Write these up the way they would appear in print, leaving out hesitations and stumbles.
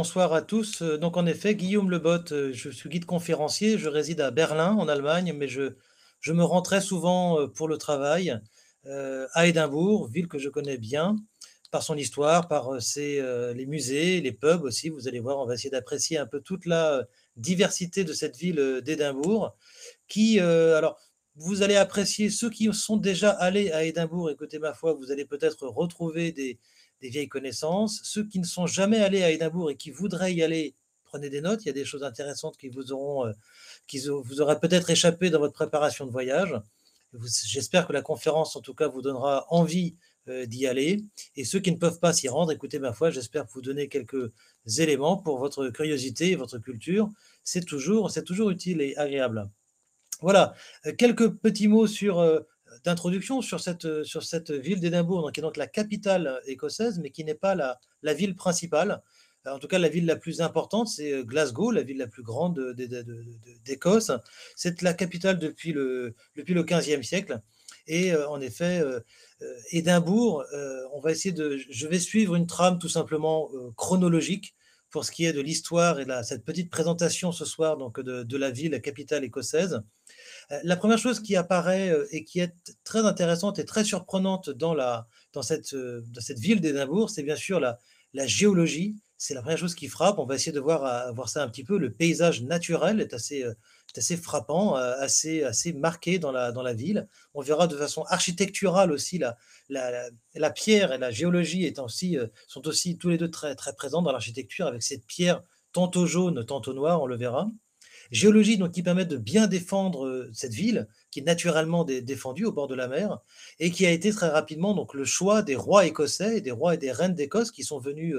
bonsoir à tous. Donc en effet, Guillaume Lebotte, je suis guide conférencier, je réside à Berlin en Allemagne, mais je me rends très souvent pour le travail à Édimbourg, ville que je connais bien par son histoire, par les musées, les pubs aussi. Vous allez voir, on va essayer d'apprécier un peu toute la diversité de cette ville d'Édimbourg alors, vous allez apprécier ceux qui sont déjà allés à Édimbourg. Écoutez, ma foi, vous allez peut-être retrouver des vieilles connaissances. Ceux qui ne sont jamais allés à Édimbourg et qui voudraient y aller, prenez des notes. Il y a des choses intéressantes vous auraient peut-être échappé dans votre préparation de voyage. J'espère que la conférence, en tout cas, vous donnera envie d'y aller. Et ceux qui ne peuvent pas s'y rendre, écoutez, ma foi, j'espère vous donner quelques éléments pour votre curiosité et votre culture. C'est toujours utile et agréable. Voilà, quelques petits mots d'introduction sur cette ville d'Édimbourg, donc qui est donc la capitale écossaise, mais qui n'est pas la ville principale. En tout cas, la ville la plus importante, c'est Glasgow, la ville la plus grande d'Écosse. C'est la capitale depuis le 15e siècle. Et en effet, Édimbourg, je vais suivre une trame tout simplement chronologique pour ce qui est de l'histoire et cette petite présentation ce soir donc de la ville, la capitale écossaise. La première chose qui apparaît, et qui est très intéressante et très surprenante dans cette ville d'Édimbourg, c'est bien sûr la géologie. C'est la première chose qui frappe. On va essayer de voir ça un petit peu. Le paysage naturel est assez frappant, assez marqué dans la ville. On verra de façon architecturale aussi la pierre et la géologie sont aussi tous les 2 très, très présents dans l'architecture avec cette pierre tantôt jaune, tantôt noire, on le verra. Géologie donc qui permet de bien défendre, cette ville, qui est naturellement défendue au bord de la mer et qui a été très rapidement donc le choix des rois écossais, des rois et des reines d'Écosse qui sont venus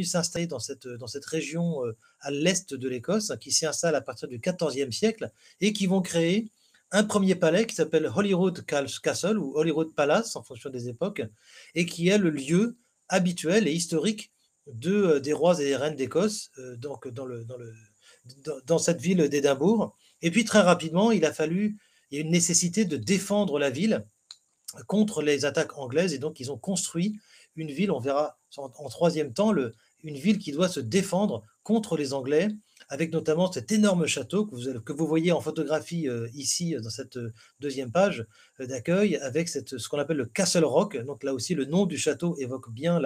s'installer dans cette région, à l'est de l'Écosse, qui s'y installe à partir du XIVe siècle et qui vont créer un premier palais qui s'appelle Castle ou Holyrood Palace en fonction des époques et qui est le lieu habituel et historique des rois et des reines d'Écosse, donc dans cette ville d'Édimbourg. Et puis très rapidement, il y a une nécessité de défendre la ville contre les attaques anglaises. Et donc, ils ont construit une ville, on verra en troisième temps, une ville qui doit se défendre contre les Anglais, avec notamment cet énorme château que vous voyez en photographie ici, dans cette deuxième page d'accueil, avec ce qu'on appelle le Castle Rock. Donc là aussi, le nom du château évoque bien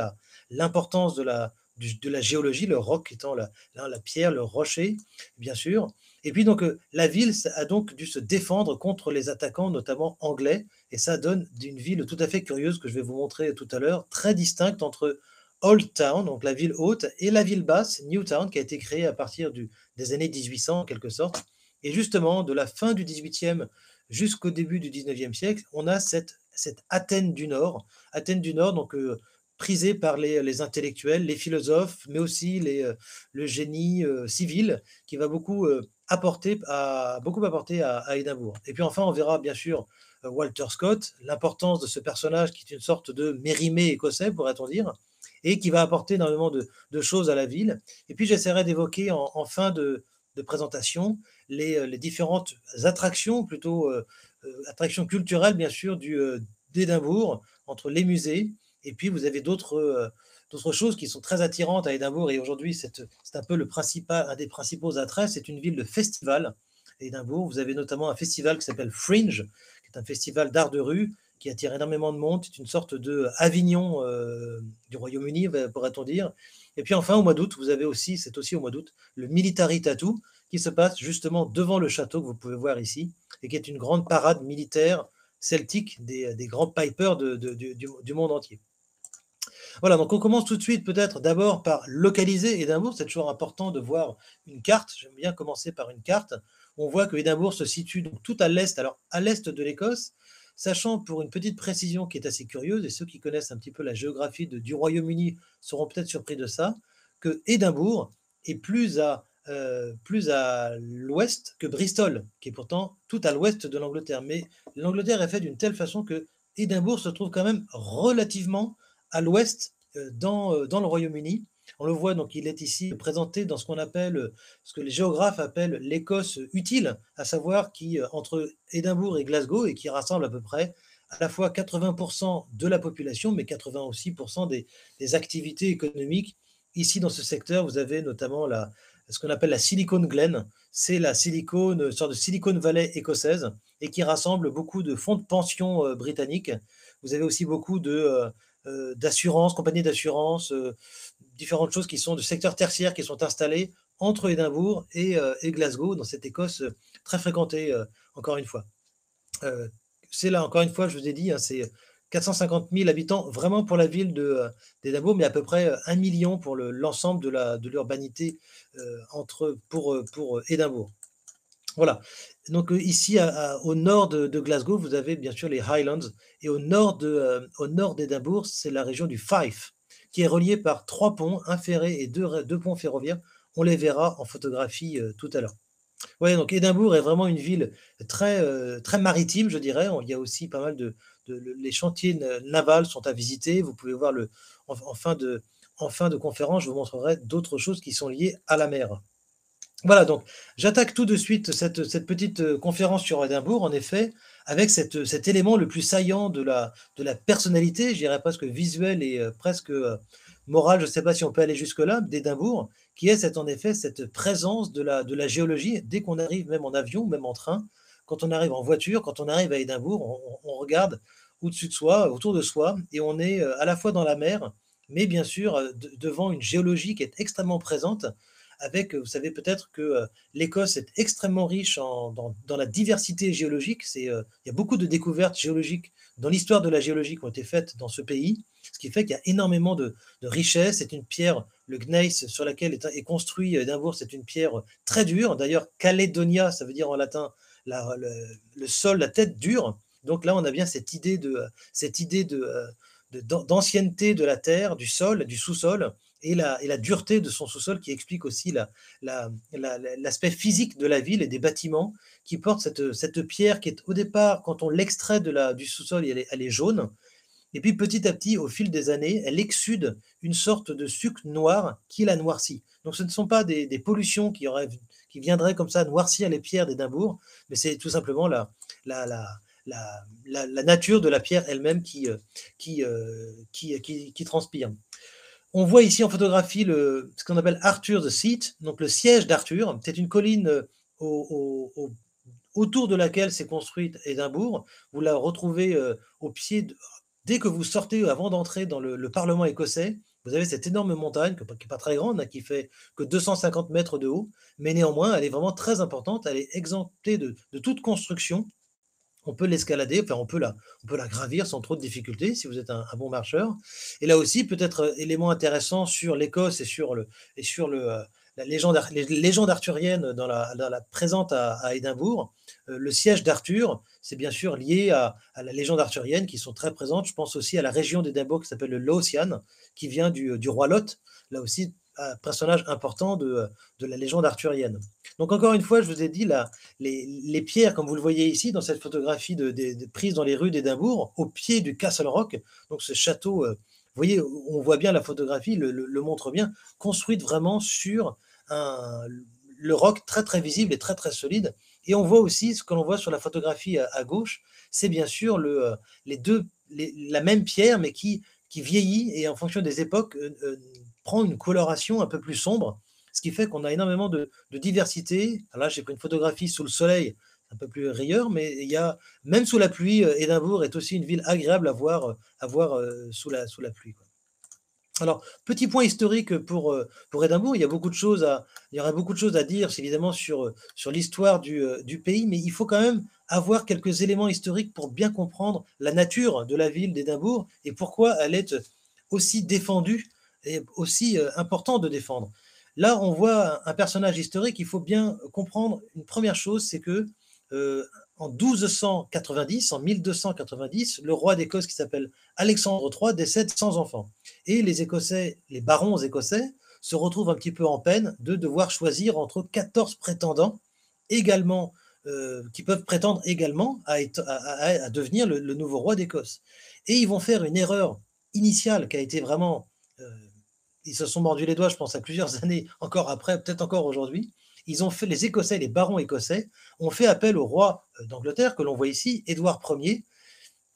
l'importance de la géologie, le roc étant la pierre, le rocher, bien sûr. Et puis donc, la ville a donc dû se défendre contre les attaquants, notamment anglais, et ça donne une ville tout à fait curieuse que je vais vous montrer tout à l'heure, très distincte entre Old Town, donc la ville haute, et la ville basse, New Town, qui a été créée à partir des années 1800 en quelque sorte. Et justement, de la fin du 18e jusqu'au début du 19e siècle, on a cette Athènes du Nord, donc prisée par les intellectuels, les philosophes, mais aussi le génie civil, qui va beaucoup apporter à Édimbourg. Et puis enfin, on verra bien sûr Walter Scott, l'importance de ce personnage qui est une sorte de Mérimée écossais, pourrait-on dire, et qui va apporter énormément de choses à la ville. Et puis j'essaierai d'évoquer en fin de présentation les différentes attractions, plutôt attractions culturelles bien sûr d'Édimbourg, entre les musées, et puis vous avez d'autres choses qui sont très attirantes à Édimbourg, et aujourd'hui c'est un peu un des principaux attraits, c'est une ville de festival. Édimbourg, vous avez notamment un festival qui s'appelle Fringe, qui est un festival d'art de rue qui attire énormément de monde. C'est une sorte de Avignon du Royaume-Uni, pourrait-on dire. Et puis enfin, au mois d'août, c'est aussi au mois d'août, le Military Tattoo, qui se passe justement devant le château que vous pouvez voir ici, et qui est une grande parade militaire celtique des grands pipers du monde entier. Voilà, donc on commence tout de suite peut-être d'abord par localiser Édimbourg. C'est toujours important de voir une carte. J'aime bien commencer par une carte. On voit que Édimbourg se situe donc tout à l'est, alors à l'est de l'Écosse, sachant pour une petite précision qui est assez curieuse, et ceux qui connaissent un petit peu la géographie du Royaume-Uni seront peut-être surpris de ça, que Édimbourg est plus à l'ouest que Bristol, qui est pourtant tout à l'ouest de l'Angleterre. Mais l'Angleterre est faite d'une telle façon que Édimbourg se trouve quand même relativement à l'ouest, dans le Royaume-Uni. On le voit, donc il est ici présenté dans ce que les géographes appellent l'Écosse utile, à savoir entre Édimbourg et Glasgow, et qui rassemble à peu près à la fois 80% de la population, mais 80 aussi des activités économiques ici dans ce secteur, vous avez notamment ce qu'on appelle la Silicon Glen. C'est la silicone, sorte de Silicon Valley écossaise et qui rassemble beaucoup de fonds de pension britanniques. Vous avez aussi beaucoup d'assurances, compagnies d'assurance, différentes choses qui sont de secteurs tertiaires qui sont installés entre Édimbourg et Glasgow, dans cette Écosse très fréquentée, encore une fois. Euh, c'est là, encore une fois, je vous ai dit, hein, c'est 450 000 habitants vraiment pour la ville d'Édimbourg, mais à peu près 1 million pour l'ensemble de l'urbanité pour Édimbourg. Voilà. Donc ici, au nord de Glasgow, vous avez bien sûr les Highlands, et au nord d'Édimbourg, c'est la région du Fife, qui est reliée par 3 ponts, un ferré et deux ponts ferroviaires. On les verra en photographie tout à l'heure. Ouais, donc Édimbourg est vraiment une ville très maritime, je dirais. Il y a aussi pas mal les chantiers navals sont à visiter. Vous pouvez voir en fin de conférence, je vous montrerai d'autres choses qui sont liées à la mer. Voilà, donc j'attaque tout de suite cette petite conférence sur Édimbourg, en effet, avec cet élément le plus saillant de la personnalité, je dirais presque visuel et presque moral, je ne sais pas si on peut aller jusque-là, d'Édimbourg, qui est en effet cette présence de la géologie. Dès qu'on arrive, même en avion, même en train, quand on arrive en voiture, quand on arrive à Édimbourg, on regarde au-dessus de soi, autour de soi, et on est à la fois dans la mer, mais bien sûr devant une géologie qui est extrêmement présente avec, vous savez peut-être que l'Écosse est extrêmement riche dans la diversité géologique. Il y a beaucoup de découvertes géologiques dans l'histoire de la géologie qui ont été faites dans ce pays, ce qui fait qu'il y a énormément de richesses. C'est une pierre, le gneiss sur laquelle est construit Édimbourg, c'est une pierre très dure. D'ailleurs, Caledonia, ça veut dire en latin le sol, la tête dure. Donc là, on a bien cette idée d'ancienneté de la terre, du sol, du sous-sol, et la dureté de son sous-sol qui explique aussi l'aspect physique de la ville et des bâtiments qui portent cette pierre qui est au départ, quand on l'extrait du sous-sol, elle est jaune. Et puis petit à petit, au fil des années, elle exsude une sorte de sucre noir qui la noircit. Donc ce ne sont pas des pollutions qui viendraient comme ça noircir les pierres d'Édimbourg, mais c'est tout simplement la, la, la nature de la pierre elle-même qui transpire. On voit ici en photographie ce qu'on appelle Arthur's Seat, donc le siège d'Arthur. C'est une colline autour de laquelle s'est construite Édimbourg. Vous la retrouvez au pied, dès que vous sortez, avant d'entrer dans le Parlement écossais, vous avez cette énorme montagne, qui n'est pas très grande, hein, qui fait que 250 mètres de haut, mais néanmoins, elle est vraiment très importante, elle est exemptée de toute construction. On peut l'escalader, enfin on peut la gravir sans trop de difficultés si vous êtes un bon marcheur. Et là aussi, peut-être élément intéressant sur l'Écosse et sur les légendes arthuriennes présentes à Édimbourg. Le siège d'Arthur, c'est bien sûr lié à la légende arthurienne qui sont très présentes. Je pense aussi à la région d'Édimbourg qui s'appelle le Lothian, qui vient du roi Lot. Là aussi, un personnage important de la légende arthurienne. Donc encore une fois, je vous ai dit, les pierres, comme vous le voyez ici, dans cette photographie prise dans les rues d'Édimbourg, au pied du Castle Rock, donc ce château, vous voyez, on voit bien la photographie, le montre bien, construite vraiment sur le roc très très visible et très très solide. Et on voit aussi, ce que l'on voit sur la photographie à gauche, c'est bien sûr la même pierre, mais qui vieillit et en fonction des époques prend une coloration un peu plus sombre, ce qui fait qu'on a énormément de diversité. Alors là, j'ai pris une photographie sous le soleil, un peu plus rieur, mais même sous la pluie, Édimbourg est aussi une ville agréable à voir sous la pluie, quoi. Alors, petit point historique pour Édimbourg, il y aurait beaucoup de choses à dire, évidemment, sur l'histoire du pays, mais il faut quand même avoir quelques éléments historiques pour bien comprendre la nature de la ville d'Édimbourg et pourquoi elle est aussi défendue et aussi important de défendre. Là, on voit un personnage historique, il faut bien comprendre une première chose, c'est que en 1290, le roi d'Écosse qui s'appelle Alexandre III décède sans enfant. Et les Écossais, les barons écossais, se retrouvent un petit peu en peine de devoir choisir entre 14 prétendants également, qui peuvent prétendre également à devenir le nouveau roi d'Écosse. Et ils vont faire une erreur initiale qui a été vraiment... ils se sont mordus les doigts, je pense, à plusieurs années encore après, peut-être encore aujourd'hui. Les Écossais, les barons écossais, ont fait appel au roi d'Angleterre, que l'on voit ici, Édouard Ier,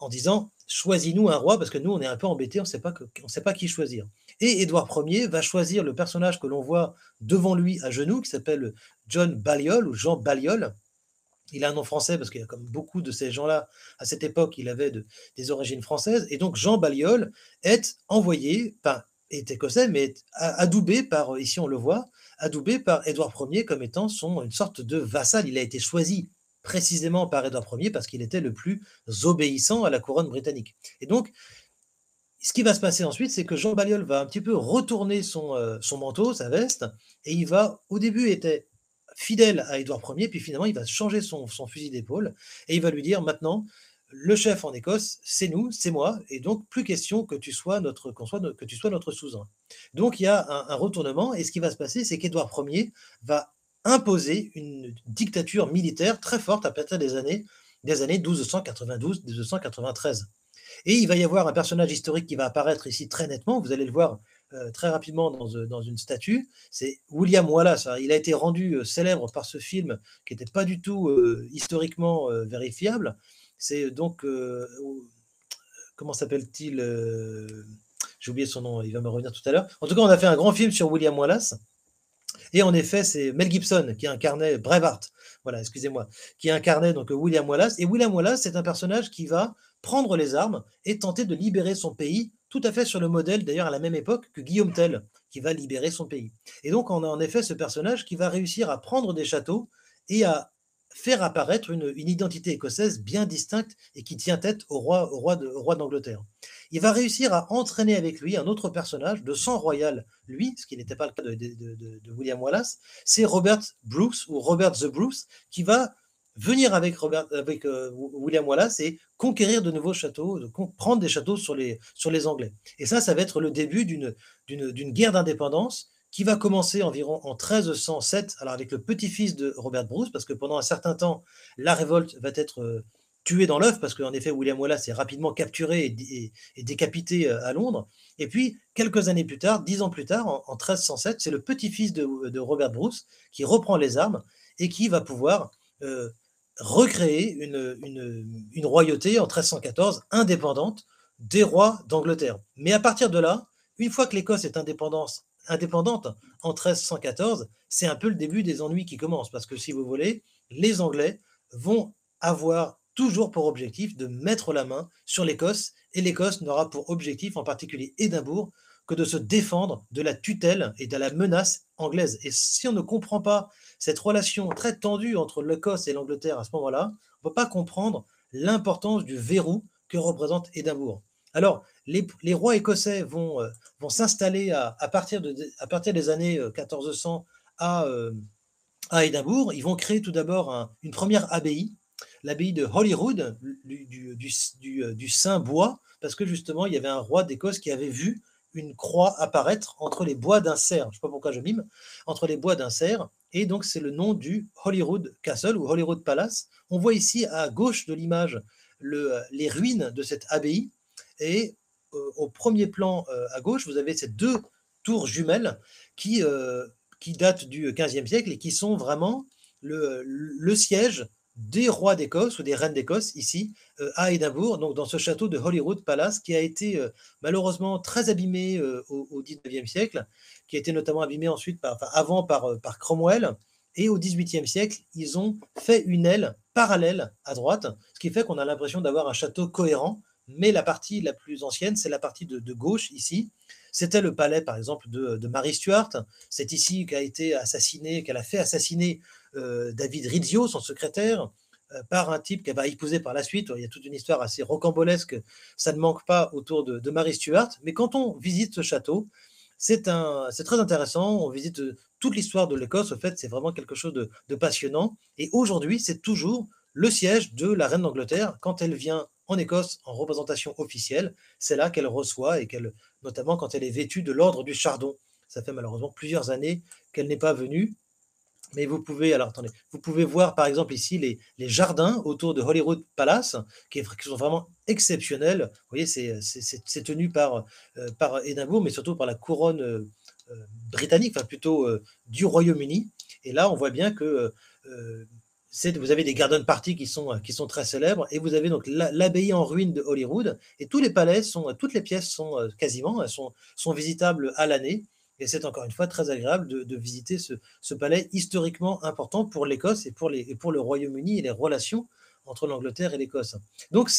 en disant: «Choisis-nous un roi parce que nous, on est un peu embêtés, on sait pas qui choisir». Et Édouard Ier va choisir le personnage que l'on voit devant lui à genoux, qui s'appelle John Balliol ou Jean Balliol. Il a un nom français parce qu'il y a comme beaucoup de ces gens-là, à cette époque, il avait des origines françaises. Et donc Jean Balliol est envoyé, enfin, est écossais, mais est adoubé par, ici on le voit, adoubé par Édouard Ier comme étant une sorte de vassal. Il a été choisi précisément par Édouard Ier parce qu'il était le plus obéissant à la couronne britannique. Et donc, ce qui va se passer ensuite, c'est que Jean Balliol va un petit peu retourner son manteau, sa veste, et il va, au début, était fidèle à Édouard Ier, puis finalement, il va changer son fusil d'épaule, et il va lui dire: «Maintenant, le chef en Écosse, c'est nous, c'est moi, et donc plus question que tu sois que tu sois notre suzerain». Donc il y a un retournement, et ce qui va se passer, c'est qu'Édouard Ier va imposer une dictature militaire très forte à partir des années 1292-1293. Et il va y avoir un personnage historique qui va apparaître ici très nettement, vous allez le voir très rapidement dans une statue, c'est William Wallace. Alors, il a été rendu célèbre par ce film qui n'était pas du tout historiquement vérifiable. C'est donc, comment s'appelle-t-il, j'ai oublié son nom, il va me revenir tout à l'heure. En tout cas, on a fait un grand film sur William Wallace. Et en effet, c'est Mel Gibson qui incarnait Braveheart, voilà, excusez-moi, qui incarnait donc William Wallace. Et William Wallace, c'est un personnage qui va prendre les armes et tenter de libérer son pays, tout à fait sur le modèle, d'ailleurs, à la même époque que Guillaume Tell, qui va libérer son pays. Et donc, on a en effet ce personnage qui va réussir à prendre des châteaux et à faire apparaître une identité écossaise bien distincte et qui tient tête au roi d'Angleterre. Il va réussir à entraîner avec lui un autre personnage de sang royal, lui, ce qui n'était pas le cas de William Wallace, c'est Robert Bruce ou Robert the Bruce qui va venir avec William Wallace et conquérir de nouveaux châteaux, prendre des châteaux sur les Anglais. Et ça va être le début d'une guerre d'indépendance qui va commencer environ en 1307, alors avec le petit-fils de Robert Bruce, parce que pendant un certain temps, la révolte va être tué dans l'œuf, parce qu'en effet, William Wallace est rapidement capturé et décapité à Londres. Et puis, quelques années plus tard, 10 ans plus tard, en 1307, c'est le petit-fils de Robert Bruce qui reprend les armes et qui va pouvoir euh, recréer une royauté en 1314 indépendante des rois d'Angleterre. Mais à partir de là, une fois que l'Écosse est indépendante en 1314, c'est un peu le début des ennuis qui commencent, parce que si vous voulez, les Anglais vont avoir toujours pour objectif de mettre la main sur l'Écosse, et l'Écosse n'aura pour objectif, en particulier Édimbourg, que de se défendre de la tutelle et de la menace anglaise. Et si on ne comprend pas cette relation très tendue entre l'Écosse et l'Angleterre à ce moment-là, on ne peut pas comprendre l'importance du verrou que représente Édimbourg. Alors, les rois écossais vont s'installer à partir des années 1400 à, à Édimbourg. Ils vont créer tout d'abord une première abbaye, l'abbaye de Holyrood, du Saint Bois, parce que justement, il y avait un roi d'Écosse qui avait vu une croix apparaître entre les bois d'un cerf, je ne sais pas pourquoi je mime, entre les bois d'un cerf, et donc c'est le nom du Holyrood Castle ou Holyrood Palace. On voit ici à gauche de l'image les ruines de cette abbaye, et au premier plan à gauche, vous avez ces deux tours jumelles qui datent du XVe siècle et qui sont vraiment le siège des rois d'Écosse ou des reines d'Écosse ici à Édimbourg, donc dans ce château de Holyrood Palace qui a été malheureusement très abîmé au XIXe siècle, qui a été notamment abîmé ensuite avant par Cromwell. Et au XVIIIe siècle, ils ont fait une aile parallèle à droite, ce qui fait qu'on a l'impression d'avoir un château cohérent, mais la partie la plus ancienne, c'est la partie de gauche ici. C'était le palais, par exemple, de Marie Stuart. C'est ici qu'elle a fait assassiner David Rizzio, son secrétaire, par un type qu'elle va épouser par la suite. Il y a toute une histoire assez rocambolesque, ça ne manque pas autour de Marie Stuart. Mais quand on visite ce château, c'est très intéressant. On visite toute l'histoire de l'Écosse. En fait, c'est vraiment quelque chose de passionnant. Et aujourd'hui, c'est toujours le siège de la reine d'Angleterre. Quand elle vient en Écosse en représentation officielle, c'est là qu'elle reçoit notamment quand elle est vêtue de l'ordre du Chardon. Ça fait malheureusement plusieurs années qu'elle n'est pas venue. Mais vous pouvez voir par exemple ici les jardins autour de Holyrood Palace, qui sont vraiment exceptionnels. Vous voyez, c'est tenu par Édimbourg, mais surtout par la couronne britannique, enfin plutôt du Royaume-Uni. Et là, on voit bien que vous avez des garden parties qui sont très célèbres, et vous avez donc l'abbaye en ruine de Holyrood, et tous les palais sont, toutes les pièces sont quasiment, elles sont visitables à l'année, et c'est encore une fois très agréable de visiter ce palais historiquement important pour l'Écosse et pour le Royaume-Uni et les relations entre l'Angleterre et l'Écosse. Donc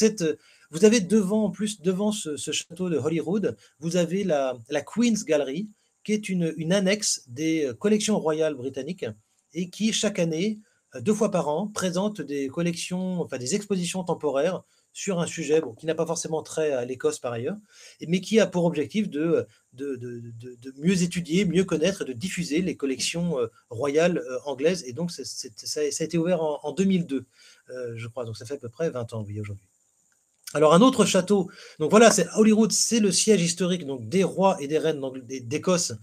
vous avez devant, en plus, devant ce château de Holyrood, vous avez la Queen's Gallery, qui est une annexe des collections royales britanniques, et qui, chaque année, 2 fois par an, présente des collections, enfin des expositions temporaires sur un sujet bon, qui n'a pas forcément trait à l'Écosse par ailleurs, mais qui a pour objectif de mieux étudier, mieux connaître et de diffuser les collections royales anglaises. Et donc, ça a été ouvert en 2002, je crois. Donc, ça fait à peu près 20 ans, oui, aujourd'hui. Alors, un autre château, donc voilà, c'est Holyrood, c'est le siège historique donc, des rois et des reines d'Écosse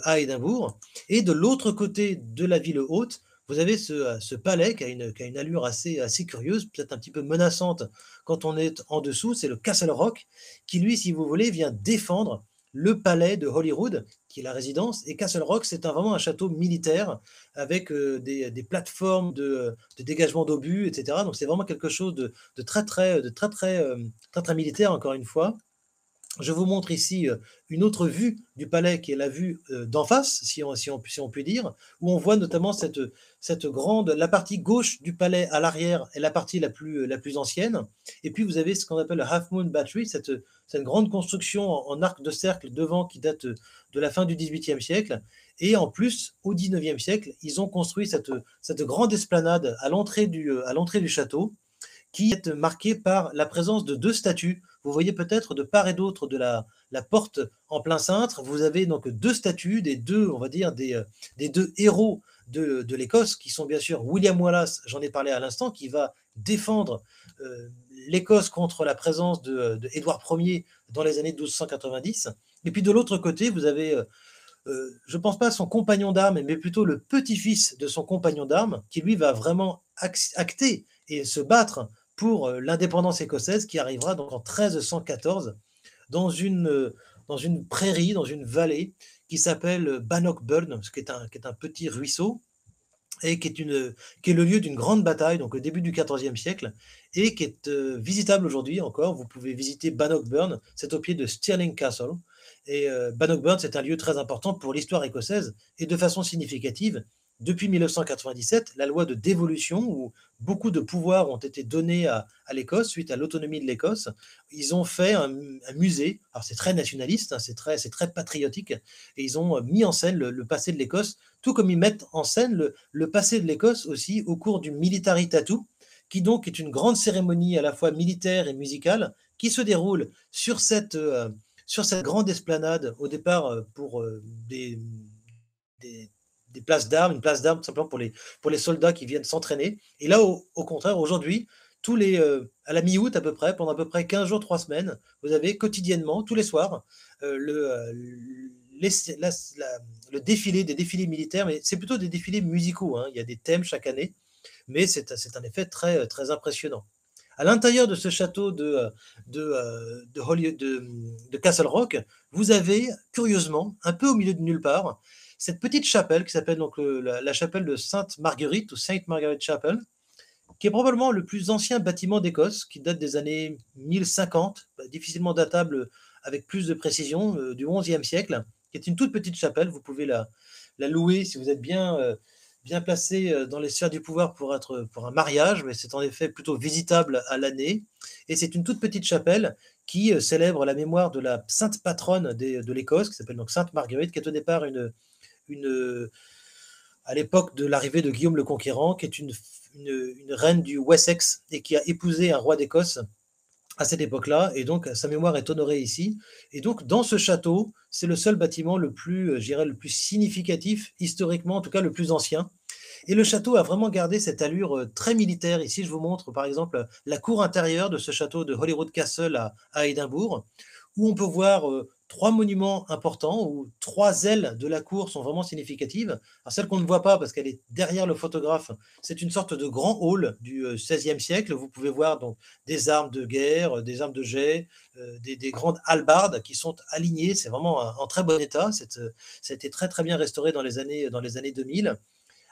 à Édimbourg. Et de l'autre côté de la ville haute, vous avez ce palais qui a une allure assez curieuse, peut-être un petit peu menaçante quand on est en dessous, c'est le Castle Rock, qui lui, si vous voulez, vient défendre le palais de Holyrood, qui est la résidence. Et Castle Rock, c'est vraiment un château militaire avec des plateformes de dégagement d'obus, etc. Donc c'est vraiment quelque chose de très, très militaire, encore une fois. Je vous montre ici une autre vue du palais, qui est la vue d'en face, si on peut dire, où on voit notamment cette grande, la partie gauche du palais à l'arrière est la partie la plus ancienne. Et puis vous avez ce qu'on appelle le Half Moon Battery, cette grande construction en arc de cercle devant qui date de la fin du XVIIIe siècle. Et en plus, au XIXe siècle, ils ont construit cette grande esplanade à l'entrée du château, qui est marquée par la présence de 2 statues. Vous voyez peut-être de part et d'autre de la porte en plein cintre, vous avez donc 2 statues des 2, on va dire, des 2 héros de l'Écosse, qui sont bien sûr William Wallace, j'en ai parlé à l'instant, qui va défendre l'Écosse contre la présence de Édouard Ier dans les années 1290. Et puis de l'autre côté, vous avez je ne pense pas à son compagnon d'armes, mais plutôt le petit-fils de son compagnon d'armes, qui lui va vraiment acter et se battre pour l'indépendance écossaise, qui arrivera donc en 1314 dans dans une prairie, dans une vallée qui s'appelle Bannockburn, qui est un petit ruisseau, et qui est le lieu d'une grande bataille, donc au début du XIVe siècle, et qui est visitable aujourd'hui encore. Vous pouvez visiter Bannockburn, c'est au pied de Stirling Castle. Et Bannockburn, c'est un lieu très important pour l'histoire écossaise, et de façon significative, depuis 1997, la loi de dévolution, où beaucoup de pouvoirs ont été donnés à l'Écosse suite à l'autonomie de l'Écosse, ils ont fait un musée. Alors c'est très nationaliste, hein, c'est très patriotique, et ils ont mis en scène le passé de l'Écosse, tout comme ils mettent en scène le passé de l'Écosse aussi au cours du Military Tattoo, qui donc est une grande cérémonie à la fois militaire et musicale, qui se déroule sur cette grande esplanade, au départ pour des, des places d'armes, une place d'armes tout simplement pour les soldats qui viennent s'entraîner. Et là, au contraire, aujourd'hui, à la mi-août à peu près, pendant à peu près 15 jours, 3 semaines, vous avez quotidiennement, tous les soirs, les, le défilé, des défilés militaires, mais c'est plutôt des défilés musicaux, hein. Il y a des thèmes chaque année, mais c'est un effet très, très impressionnant. À l'intérieur de ce château de Castle Rock, vous avez, curieusement, un peu au milieu de nulle part, cette petite chapelle qui s'appelle donc la chapelle de Sainte Marguerite, ou Saint Margaret Chapel, qui est probablement le plus ancien bâtiment d'Écosse, qui date des années 1050, difficilement datable avec plus de précision, du XIe siècle, qui est une toute petite chapelle. Vous pouvez la louer si vous êtes bien placé dans les sphères du pouvoir pour un mariage, mais c'est en effet plutôt visitable à l'année. Et c'est une toute petite chapelle qui célèbre la mémoire de la sainte patronne de l'Écosse, qui s'appelle donc Sainte Marguerite, qui est au départ une, à l'époque de l'arrivée de Guillaume le Conquérant, qui est une reine du Wessex et qui a épousé un roi d'Écosse à cette époque-là, et donc sa mémoire est honorée ici. Et donc dans ce château, c'est le seul bâtiment le plus, je dirais, le plus significatif, historiquement, en tout cas le plus ancien. Et le château a vraiment gardé cette allure très militaire. Ici, je vous montre par exemple la cour intérieure de ce château de Holyrood Castle à Édimbourg, où on peut voir 3 monuments importants, où 3 ailes de la cour sont vraiment significatives. Alors celle qu'on ne voit pas parce qu'elle est derrière le photographe, c'est une sorte de grand hall du XVIe siècle. Vous pouvez voir donc des armes de guerre, des armes de jet, des grandes hallebardes qui sont alignées. C'est vraiment en très bon état. Ça a été très très bien restauré dans les années 2000.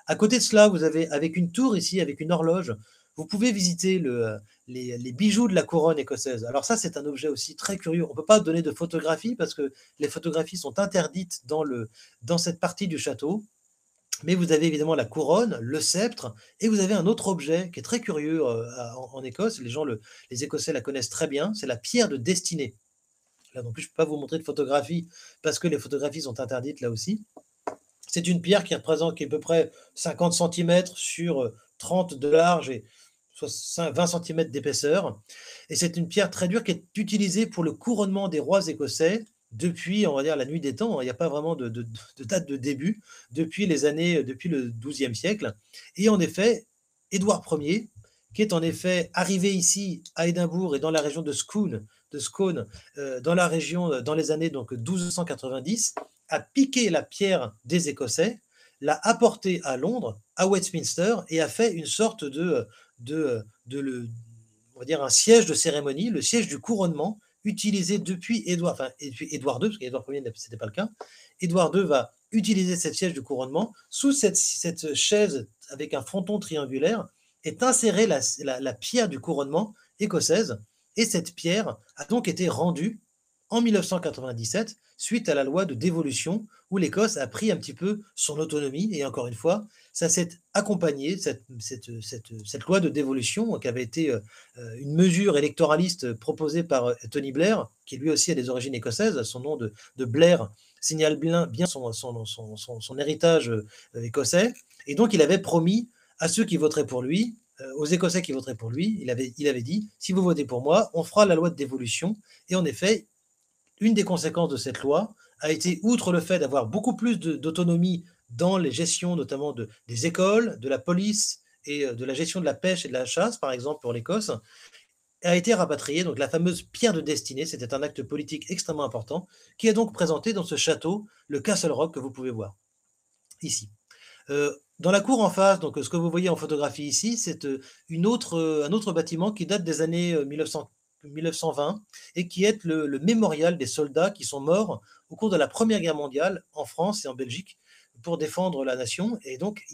À côté de cela, vous avez avec une tour ici, avec une horloge, vous pouvez visiter les bijoux de la couronne écossaise. Alors ça, c'est un objet aussi très curieux. On ne peut pas donner de photographies parce que les photographies sont interdites dans cette partie du château. Mais vous avez évidemment la couronne, le sceptre, et vous avez un autre objet qui est très curieux en Écosse. Les Écossais la connaissent très bien. C'est la pierre de destinée. Là non plus, je ne peux pas vous montrer de photographie parce que les photographies sont interdites là aussi. C'est une pierre qui est à peu près 50 centimètres sur 30 de large et 20 centimètres d'épaisseur. Et c'est une pierre très dure qui est utilisée pour le couronnement des rois écossais depuis, on va dire, la nuit des temps. Il n'y a pas vraiment de date de début, depuis le XIIe siècle. Et en effet, Édouard Ier, qui est en effet arrivé ici à Édimbourg et dans la région de Scone, dans la région, dans les années donc 1290, a piqué la pierre des Écossais, l'a apportée à Londres, à Westminster, et a fait une sorte on va dire un siège de cérémonie, le siège du couronnement, utilisé depuis Édouard II, parce qu'Édouard Ier, ce n'était pas le cas. Édouard II va utiliser cette siège du couronnement. Sous cette chaise avec un fronton triangulaire est insérée la pierre du couronnement écossaise, et cette pierre a donc été rendue en 1997 suite à la loi de dévolution où l'Écosse a pris un petit peu son autonomie. Et encore une fois, ça s'est accompagné, cette loi de dévolution qui avait été une mesure électoraliste proposée par Tony Blair, qui lui aussi a des origines écossaises. Son nom de Blair signale bien son héritage écossais. Et donc, il avait promis à ceux qui voteraient pour lui, aux Écossais qui voteraient pour lui, il avait dit, si vous votez pour moi, on fera la loi de dévolution. Et en effet, une des conséquences de cette loi a été, outre le fait d'avoir beaucoup plus d'autonomie dans les gestions, notamment des écoles, de la police et de la gestion de la pêche et de la chasse, par exemple pour l'Écosse, a été rapatriée, donc la fameuse pierre de destinée. C'était un acte politique extrêmement important, qui est donc présenté dans ce château, le Castle Rock, que vous pouvez voir ici. Dans la cour en face, donc ce que vous voyez en photographie ici, c'est un autre bâtiment qui date des années 1920 et qui est le mémorial des soldats qui sont morts au cours de la Première Guerre mondiale en France et en Belgique pour défendre la nation. Et donc,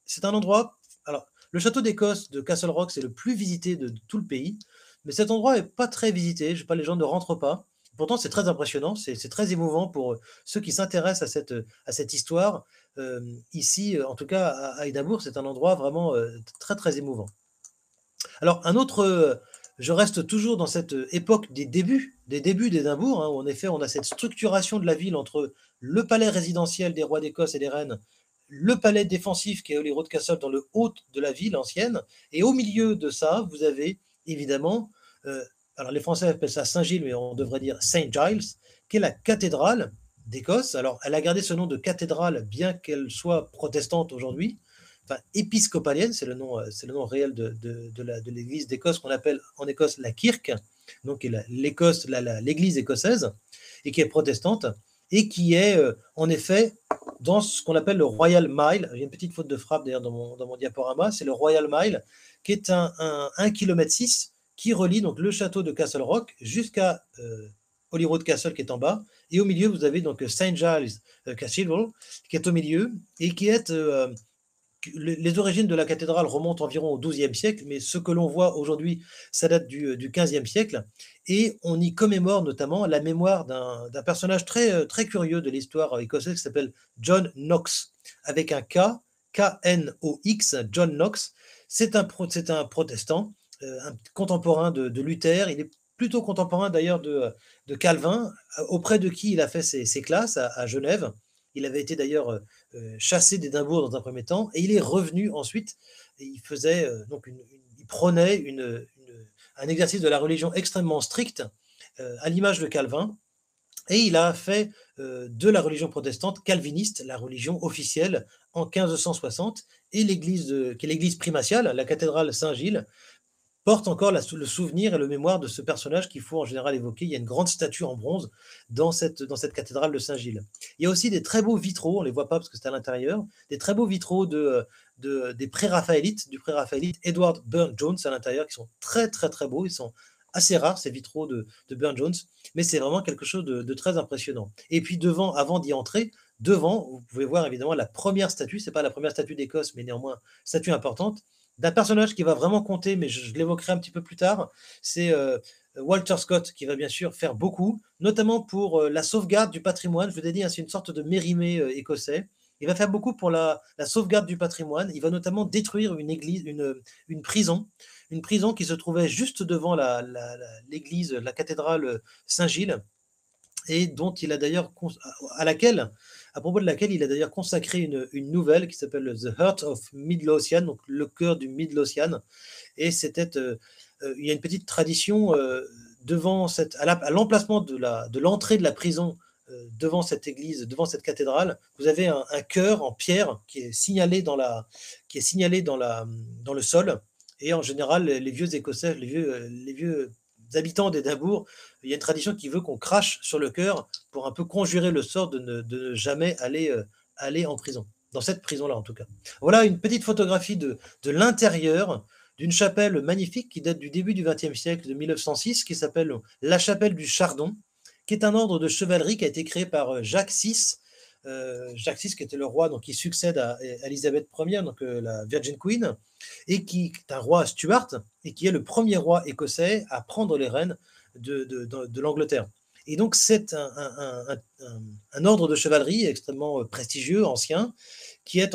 c'est un endroit. Alors, le château d'Écosse de Castle Rock, c'est le plus visité de tout le pays, mais cet endroit n'est pas très visité. Je sais pas, les gens ne rentrent pas. Pourtant, c'est très impressionnant, c'est très émouvant pour ceux qui s'intéressent à cette histoire. Ici, en tout cas à Édimbourg, c'est un endroit vraiment très très émouvant. Alors, je reste toujours dans cette époque des débuts d'Édimbourg, hein, où en effet on a cette structuration de la ville entre le palais résidentiel des rois d'Écosse et des reines, le palais défensif qui est Holyrood Castle dans le haut de la ville ancienne, et au milieu de ça, vous avez évidemment, alors les Français appellent ça Saint-Gilles, mais on devrait dire Saint Giles, qui est la cathédrale d'Écosse. Alors, elle a gardé ce nom de cathédrale, bien qu'elle soit protestante aujourd'hui, enfin épiscopalienne, c'est le nom réel de l'église d'Écosse qu'on appelle en Écosse la Kirk, donc l'église écossaise, et qui est protestante, et qui est en effet dans ce qu'on appelle le Royal Mile. J'ai une petite faute de frappe d'ailleurs dans mon diaporama, c'est le Royal Mile, qui est un 1,6 km qui relie donc le château de Castle Rock jusqu'à Holyrood Castle qui est en bas, et au milieu vous avez donc Saint Giles Cathedral qui est au milieu et qui est les origines de la cathédrale remontent environ au XIIe siècle, mais ce que l'on voit aujourd'hui, ça date du XVe siècle, et on y commémore notamment la mémoire d'un personnage très, très curieux de l'histoire écossaise qui s'appelle John Knox, avec un K, K-N-O-X, John Knox. C'est un protestant, un contemporain de Luther. Il est plutôt contemporain d'ailleurs de Calvin, auprès de qui il a fait ses classes à Genève. Il avait été d'ailleurs chassé d'Édimbourg dans un premier temps, et il est revenu ensuite. Et il faisait il prônait un exercice de la religion extrêmement strict, à l'image de Calvin, et il a fait de la religion protestante calviniste la religion officielle en 1560, et qui est l'église primatiale, la cathédrale Saint-Gilles, porte encore le souvenir et le mémoire de ce personnage qu'il faut en général évoquer. Il y a une grande statue en bronze dans cette cathédrale de Saint-Gilles. Il y a aussi des très beaux vitraux, on ne les voit pas parce que c'est à l'intérieur, des très beaux vitraux des pré-raphaélites, du pré-raphaélite Edward Burne-Jones à l'intérieur, qui sont très très très beaux. Ils sont assez rares, ces vitraux de Burne-Jones, mais c'est vraiment quelque chose de très impressionnant. Et puis avant d'y entrer, devant, vous pouvez voir évidemment la première statue, c'est pas la première statue d'Écosse, mais néanmoins statue importante, d'un personnage qui va vraiment compter, mais je l'évoquerai un petit peu plus tard. C'est Walter Scott qui va bien sûr faire beaucoup, notamment pour la sauvegarde du patrimoine. Je vous ai dit, hein, c'est une sorte de Mérimée écossais. Il va faire beaucoup pour la sauvegarde du patrimoine. Il va notamment détruire une église, une prison qui se trouvait juste devant l'église, la cathédrale Saint-Gilles, et dont il a d'ailleurs à propos de laquelle il a d'ailleurs consacré une nouvelle qui s'appelle The Heart of Midlothian, donc le cœur du Midlothian. Et il y a une petite tradition devant à l'emplacement de l'entrée de la prison, devant cette église, devant cette cathédrale, vous avez un cœur en pierre qui est signalé dans le sol. Et en général, les vieux Écossais, les vieux habitants d'Édimbourg, il y a une tradition qui veut qu'on crache sur le cœur pour un peu conjurer le sort de ne jamais aller en prison, dans cette prison-là en tout cas. Voilà une petite photographie de l'intérieur d'une chapelle magnifique qui date du début du XXe siècle, de 1906, qui s'appelle la chapelle du Chardon, qui est un ordre de chevalerie qui a été créé par Jacques VI. Jacques VI, qui était le roi donc, qui succède à Élisabeth Ier, donc la Virgin Queen, et qui est un roi Stuart, et qui est le premier roi écossais à prendre les rênes de l'Angleterre. Et donc c'est un ordre de chevalerie extrêmement prestigieux, ancien, qui a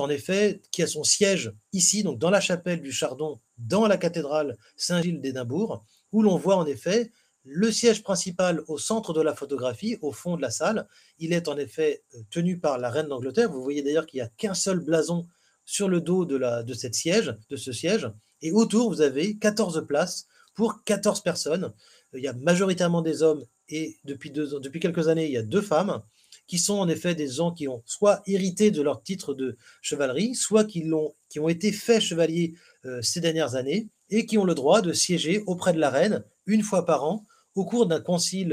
son siège ici, donc dans la chapelle du Chardon, dans la cathédrale Saint-Gilles d'Édimbourg, où l'on voit en effet le siège principal au centre de la photographie, au fond de la salle. Il est en effet tenu par la reine d'Angleterre. Vous voyez d'ailleurs qu'il n'y a qu'un seul blason sur le dos de ce siège. Et autour, vous avez 14 places pour 14 personnes. Il y a majoritairement des hommes et depuis quelques années, il y a 2 femmes qui sont en effet des gens qui ont soit hérité de leur titre de chevalerie, soit qui ont été faits chevaliers ces dernières années et qui ont le droit de siéger auprès de la reine une fois par an au cours d'un conseil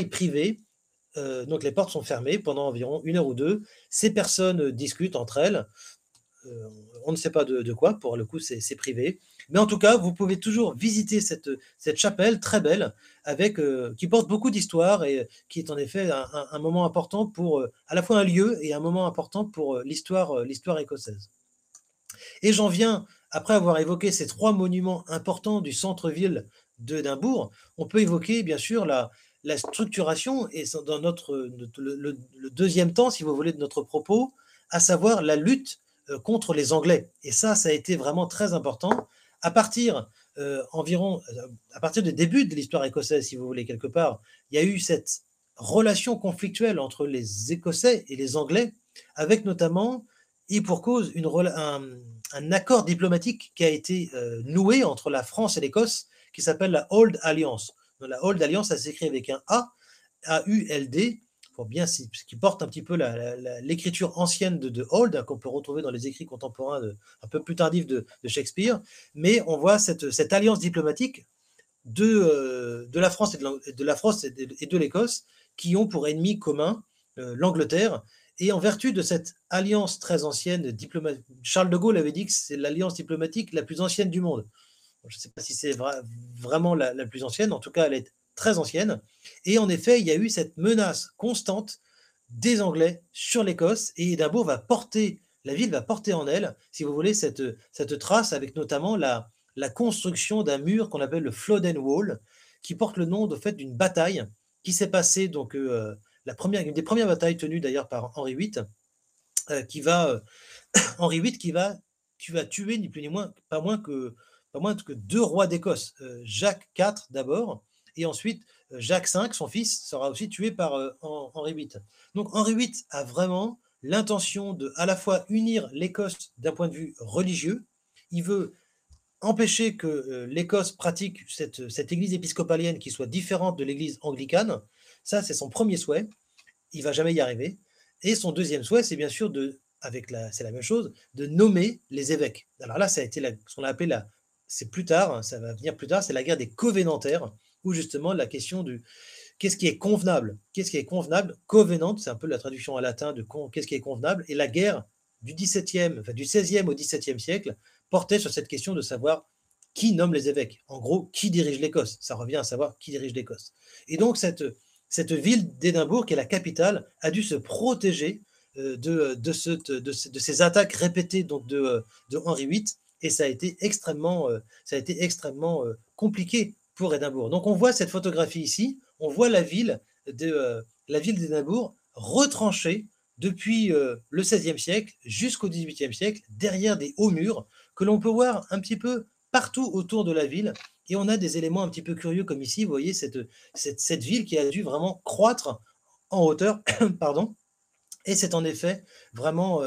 privé. Donc les portes sont fermées pendant environ 1 heure ou 2. Ces personnes discutent entre elles. On ne sait pas de quoi, pour le coup c'est privé. Mais en tout cas, vous pouvez toujours visiter cette chapelle très belle, qui porte beaucoup d'histoire et qui est en effet un moment important pour, à la fois un lieu et un moment important pour l'histoire écossaise. Et j'en viens, après avoir évoqué ces 3 monuments importants du centre-ville d'Édimbourg, on peut évoquer bien sûr la structuration et dans le deuxième temps, si vous voulez, de notre propos, à savoir la lutte contre les Anglais. Et ça a été vraiment très important. À partir à partir du début de l'histoire écossaise, si vous voulez, quelque part, il y a eu cette relation conflictuelle entre les Écossais et les Anglais, avec notamment, et pour cause, un accord diplomatique qui a été noué entre la France et l'Écosse, qui s'appelle la Old Alliance. Donc, la Old Alliance, ça s'écrit avec un A, A-U-L-D, ce qui porte un petit peu l'écriture ancienne de Old, hein, qu'on peut retrouver dans les écrits contemporains un peu plus tardifs de Shakespeare. Mais on voit cette alliance diplomatique de la France et de l'Écosse, qui ont pour ennemi commun l'Angleterre. Et en vertu de cette alliance très ancienne, Charles de Gaulle avait dit que c'est l'alliance diplomatique la plus ancienne du monde. Je ne sais pas si c'est vraiment la plus ancienne, en tout cas elle est très ancienne. Et en effet, il y a eu cette menace constante des Anglais sur l'Écosse, et Édimbourg la ville va porter en elle, si vous voulez, cette trace, avec notamment la construction d'un mur qu'on appelle le Flodden Wall, qui porte le nom de fait d'une bataille qui s'est passée, donc une des premières batailles tenues d'ailleurs par Henri VIII, Henri VIII qui va tuer ni plus ni moins, pas moins que 2 rois d'Écosse, Jacques IV d'abord, et ensuite Jacques V, son fils, sera aussi tué par Henri VIII. Donc Henri VIII a vraiment l'intention de à la fois unir l'Écosse d'un point de vue religieux. Il veut empêcher que l'Écosse pratique cette église épiscopalienne qui soit différente de l'église anglicane. Ça, c'est son premier souhait. Il ne va jamais y arriver. Et son deuxième souhait, c'est bien sûr c'est la même chose, de nommer les évêques. Alors là, ça a été ce qu'on a appelé c'est plus tard, hein, ça va venir plus tard, c'est la guerre des covenantaires, où justement la question du qu'est-ce qui est convenable, covenant, c'est un peu la traduction en latin de qu'est-ce qui est convenable, et la guerre du du 16e au 17e siècle portait sur cette question de savoir qui nomme les évêques. En gros, qui dirige l'Écosse. Ça revient à savoir qui dirige l'Écosse. Et donc, cette ville d'Édimbourg, qui est la capitale, a dû se protéger de ces attaques répétées donc de Henri VIII, et ça a été extrêmement compliqué pour Édimbourg. Donc on voit cette photographie ici, on voit la ville d'Édimbourg retranchée depuis le XVIe siècle jusqu'au XVIIIe siècle, derrière des hauts murs que l'on peut voir un petit peu partout autour de la ville. Et on a des éléments un petit peu curieux comme ici, vous voyez cette ville qui a dû vraiment croître en hauteur, pardon. Et c'est en effet vraiment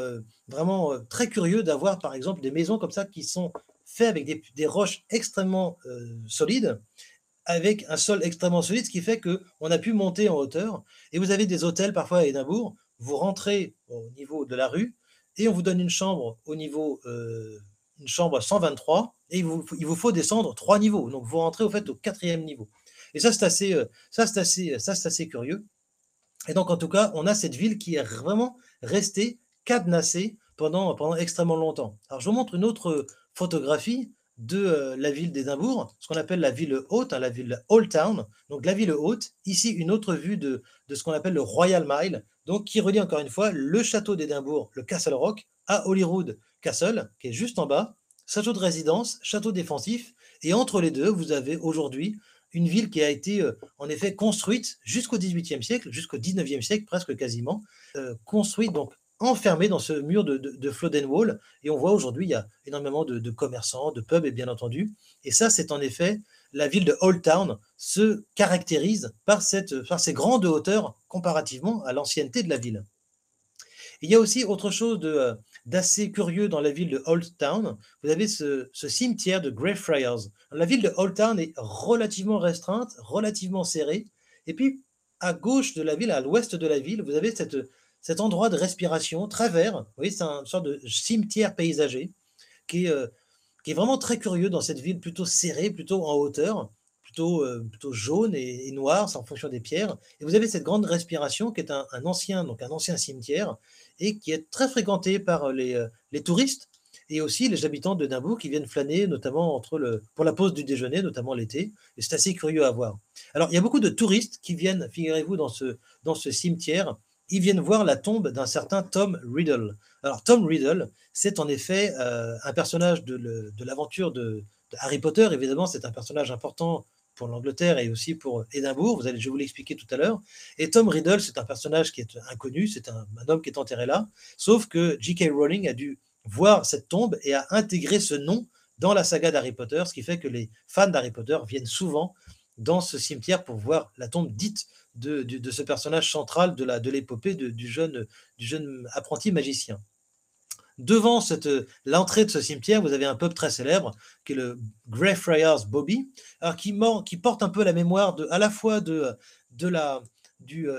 très curieux d'avoir par exemple des maisons comme ça qui sont faites avec des roches extrêmement solides, avec un sol extrêmement solide, ce qui fait qu'on a pu monter en hauteur. Et vous avez des hôtels parfois à Édimbourg, vous rentrez au niveau de la rue et on vous donne une chambre au niveau, une chambre 123, et il vous faut descendre 3 niveaux. Donc vous rentrez au fait au 4e niveau. Et ça, c'est assez curieux. Et donc, en tout cas, on a cette ville qui est vraiment restée cadenassée pendant extrêmement longtemps. Alors, je vous montre une autre photographie de la ville d'Édimbourg, ce qu'on appelle la ville haute, hein, la ville Old Town. Donc, la ville haute, ici, une autre vue de ce qu'on appelle le Royal Mile, donc qui relie encore une fois le château d'Édimbourg, le Castle Rock, à Holyrood Castle, qui est juste en bas, château de résidence, château défensif, et entre les deux, vous avez aujourd'hui une ville qui a été en effet construite jusqu'au XVIIIe siècle, jusqu'au XIXe siècle presque quasiment, construite donc enfermée dans ce mur de Flodden Wall. Et on voit aujourd'hui, il y a énormément de commerçants, de pubs, et bien entendu. Et ça, c'est en effet, la ville de Old Town se caractérise par ces grandes hauteurs comparativement à l'ancienneté de la ville. Il y a aussi autre chose d'assez curieux dans la ville de Old Town. Vous avez ce cimetière de Greyfriars. La ville de Old Town est relativement restreinte, relativement serrée. Et puis, à gauche de la ville, à l'ouest de la ville, vous avez cet endroit de respiration très vert. Vous voyez, c'est une sorte de cimetière paysager qui est, euh, qui est vraiment très curieux dans cette ville plutôt serrée, plutôt en hauteur, plutôt jaune et noir, c'est en fonction des pierres. Et vous avez cette grande respiration qui est un ancien cimetière, et qui est très fréquenté par les touristes et aussi les habitants de Dimbourg qui viennent flâner, notamment pour la pause du déjeuner, notamment l'été. Et c'est assez curieux à voir. Alors, il y a beaucoup de touristes qui viennent, figurez-vous, dans ce cimetière. Ils viennent voir la tombe d'un certain Tom Riddle. Alors, Tom Riddle, c'est en effet un personnage de l'aventure de Harry Potter. Évidemment, c'est un personnage important pour l'Angleterre et aussi pour Édimbourg. Je vais vous l'expliquer tout à l'heure. Et Tom Riddle, c'est un personnage qui est inconnu, c'est un homme qui est enterré là. Sauf que J.K. Rowling a dû voir cette tombe et a intégré ce nom dans la saga d'Harry Potter, ce qui fait que les fans d'Harry Potter viennent souvent dans ce cimetière pour voir la tombe dite de ce personnage central de l'épopée du jeune apprenti magicien. Devant l'entrée de ce cimetière, vous avez un pub très célèbre qui est le Greyfriars Bobby, alors qui porte un peu la mémoire à la fois de la, du,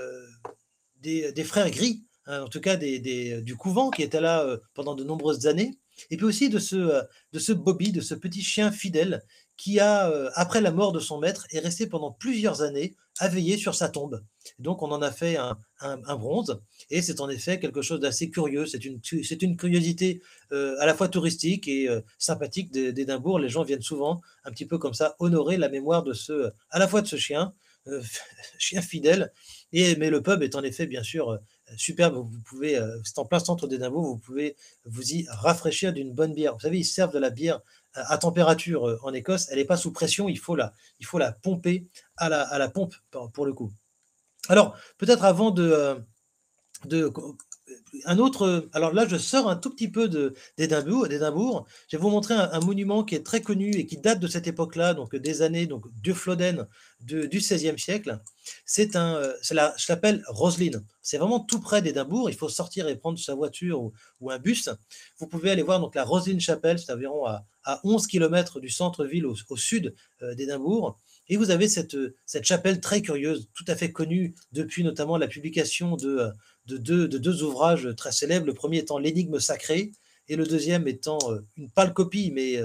des frères Gris, hein, en tout cas du couvent qui était là pendant de nombreuses années, et puis aussi de ce Bobby, de ce petit chien fidèle qui après la mort de son maître, est resté pendant plusieurs années à veiller sur sa tombe. Donc on en a fait un bronze, et c'est en effet quelque chose d'assez curieux. C'est une curiosité à la fois touristique et sympathique d'Édimbourg. Les gens viennent souvent un petit peu comme ça honorer la mémoire à la fois de ce chien, chien fidèle, mais le pub est en effet bien sûr superbe. Vous pouvez, c'est en plein centre d'Édimbourg, vous pouvez vous y rafraîchir d'une bonne bière. Vous savez, ils servent de la bière à température en Écosse, elle n'est pas sous pression, il faut la pomper à la pompe pour le coup. Alors, peut-être avant de un autre. Alors là, je sors un tout petit peu d'Édimbourg. Je vais vous montrer un monument qui est très connu et qui date de cette époque-là, donc des années de Flodden du XVIe siècle. C'est la chapelle Roslin. C'est vraiment tout près d'Édimbourg. Il faut sortir et prendre sa voiture ou un bus. Vous pouvez aller voir donc la Roslin Chapel, c'est environ à 11 km du centre-ville au sud d'Édimbourg. Et vous avez cette chapelle très curieuse, tout à fait connue depuis notamment la publication de deux ouvrages très célèbres, le premier étant L'Énigme sacrée, et le deuxième étant une pâle copie, mais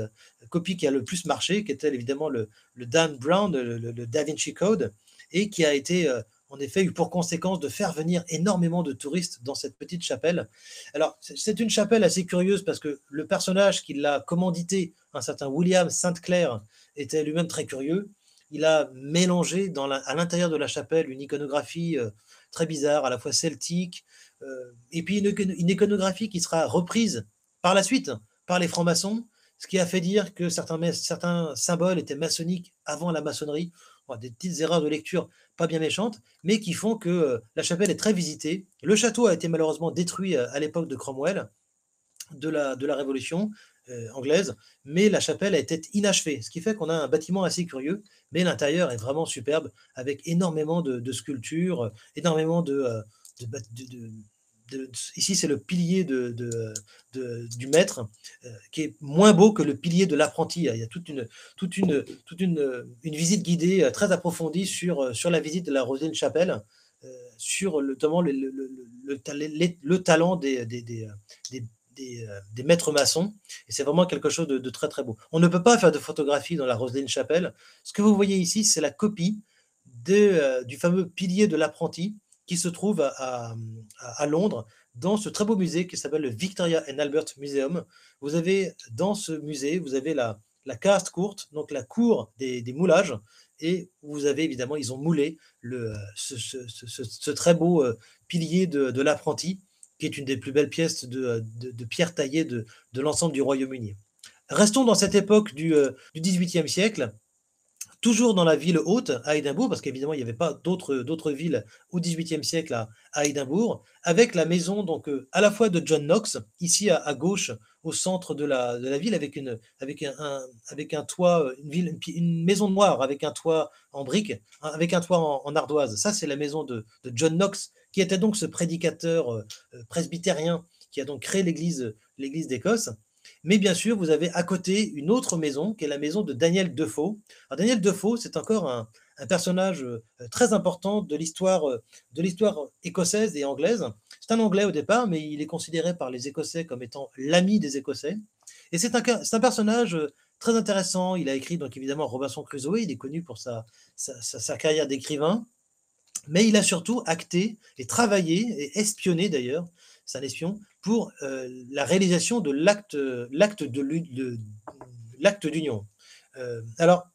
copie qui a le plus marché, qui était évidemment le Dan Brown, le Da Vinci Code, et qui a été en effet eu pour conséquence de faire venir énormément de touristes dans cette petite chapelle. Alors, c'est une chapelle assez curieuse parce que le personnage qui l'a commandité, un certain William Sainte Claire, était lui-même très curieux. Il a mélangé à l'intérieur de la chapelle une iconographie très bizarre, à la fois celtique, et puis une iconographie qui sera reprise par la suite par les francs-maçons, ce qui a fait dire que certains symboles étaient maçonniques avant la maçonnerie. Bon, des petites erreurs de lecture pas bien méchantes, mais qui font que la chapelle est très visitée. Le château a été malheureusement détruit à l'époque de Cromwell, de la Révolution anglaise, mais la chapelle a été inachevée, ce qui fait qu'on a un bâtiment assez curieux, mais l'intérieur est vraiment superbe, avec énormément de sculptures, énormément de, ici c'est le pilier du maître, qui est moins beau que le pilier de l'apprenti. Il y a toute une visite guidée très approfondie sur la visite de la Roselyne Chapelle, sur notamment le talent des maîtres maçons, et c'est vraiment quelque chose de très très beau. On ne peut pas faire de photographie dans la Roselyne Chapelle. Ce que vous voyez ici, c'est la copie du fameux pilier de l'apprenti qui se trouve à Londres, dans ce très beau musée qui s'appelle le Victoria and Albert Museum. Vous avez dans ce musée, vous avez la cast courte, donc la cour des moulages, et vous avez évidemment, ils ont moulé ce très beau pilier de l'apprenti, qui est une des plus belles pièces de pierre taillée de l'ensemble du Royaume-Uni. Restons dans cette époque du XVIIIe siècle, toujours dans la ville haute, à Édimbourg, parce qu'évidemment, il n'y avait pas d'autres villes au XVIIIe siècle à Édimbourg, avec la maison donc, à la fois de John Knox, ici à gauche, au centre de la ville, avec un toit, une maison noire avec un toit en briques, avec un toit en ardoise. Ça, c'est la maison de John Knox, qui était donc ce prédicateur presbytérien qui a donc créé l'Église d'Écosse. Mais bien sûr, vous avez à côté une autre maison, qui est la maison de Daniel Defoe. Alors, Daniel Defoe, c'est encore un personnage très important de l'histoire écossaise et anglaise. C'est un Anglais au départ, mais il est considéré par les Écossais comme étant l'ami des Écossais. Et c'est un personnage très intéressant. Il a écrit donc évidemment Robinson Crusoe. Il est connu pour sa carrière d'écrivain, mais il a surtout acté et travaillé et espionné d'ailleurs, c'est un espion, pour la réalisation de l'acte d'union. Alors,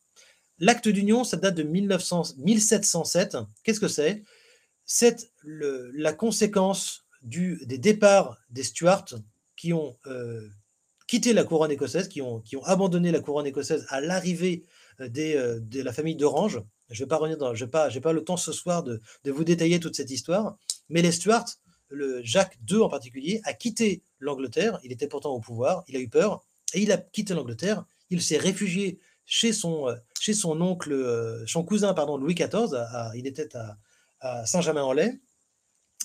l'acte d'union, ça date de 1707. Qu'est-ce que c'est? C'est la conséquence des départs des Stuarts qui ont quitté la couronne écossaise, qui ont abandonné la couronne écossaise à l'arrivée de la famille d'Orange. Je vais pas revenir dans, j'ai pas le temps ce soir de vous détailler toute cette histoire, mais les Stuarts, Jacques II en particulier, a quitté l'Angleterre. Il était pourtant au pouvoir, il a eu peur et il a quitté l'Angleterre. Il s'est réfugié chez son oncle, son cousin, pardon, Louis XIV. Il était à Saint-Germain-en-Laye.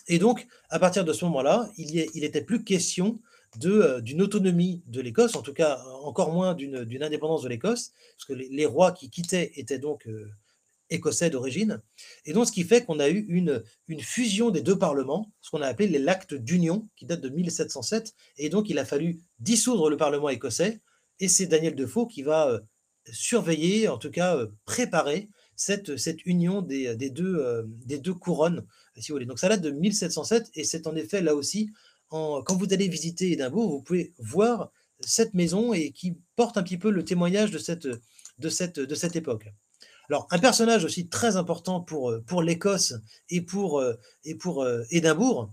Et donc, à partir de ce moment-là, il n'était plus question d'une autonomie de l'Écosse, en tout cas encore moins d'une indépendance de l'Écosse, parce que les rois qui quittaient étaient donc écossais d'origine. Et donc, ce qui fait qu'on a eu une fusion des deux parlements, ce qu'on a appelé l'acte d'union, qui date de 1707. Et donc, il a fallu dissoudre le parlement écossais. Et c'est Daniel Defoe qui va surveiller, en tout cas préparer cette union des deux couronnes, si vous voulez. Donc, ça date de 1707. Et c'est en effet là aussi, quand vous allez visiter Édimbourg, vous pouvez voir cette maison et qui porte un petit peu le témoignage de cette époque. Alors, un personnage aussi très important pour l'Écosse et pour Édimbourg,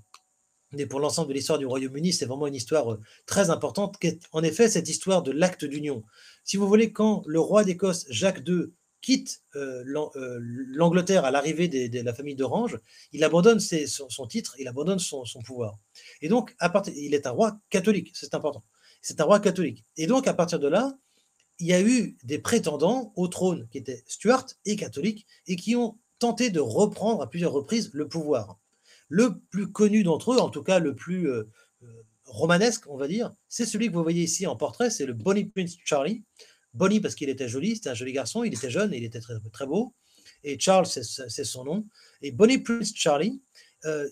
et pour l'ensemble de l'histoire du Royaume-Uni, c'est vraiment une histoire très importante, qui est en effet cette histoire de l'acte d'union. Si vous voulez, quand le roi d'Écosse, Jacques II, quitte l'Angleterre à l'arrivée de la famille d'Orange, il abandonne son titre, il abandonne son pouvoir. Et donc, il est un roi catholique, c'est important. C'est un roi catholique. Et donc, à partir de là, il y a eu des prétendants au trône qui étaient Stuart et catholiques et qui ont tenté de reprendre à plusieurs reprises le pouvoir. Le plus connu d'entre eux, en tout cas le plus romanesque, on va dire, c'est celui que vous voyez ici en portrait, c'est le Bonnie Prince Charlie. Bonnie parce qu'il était joli, c'était un joli garçon, il était jeune et il était très, très beau. Et Charles, c'est son nom. Et Bonnie Prince Charlie,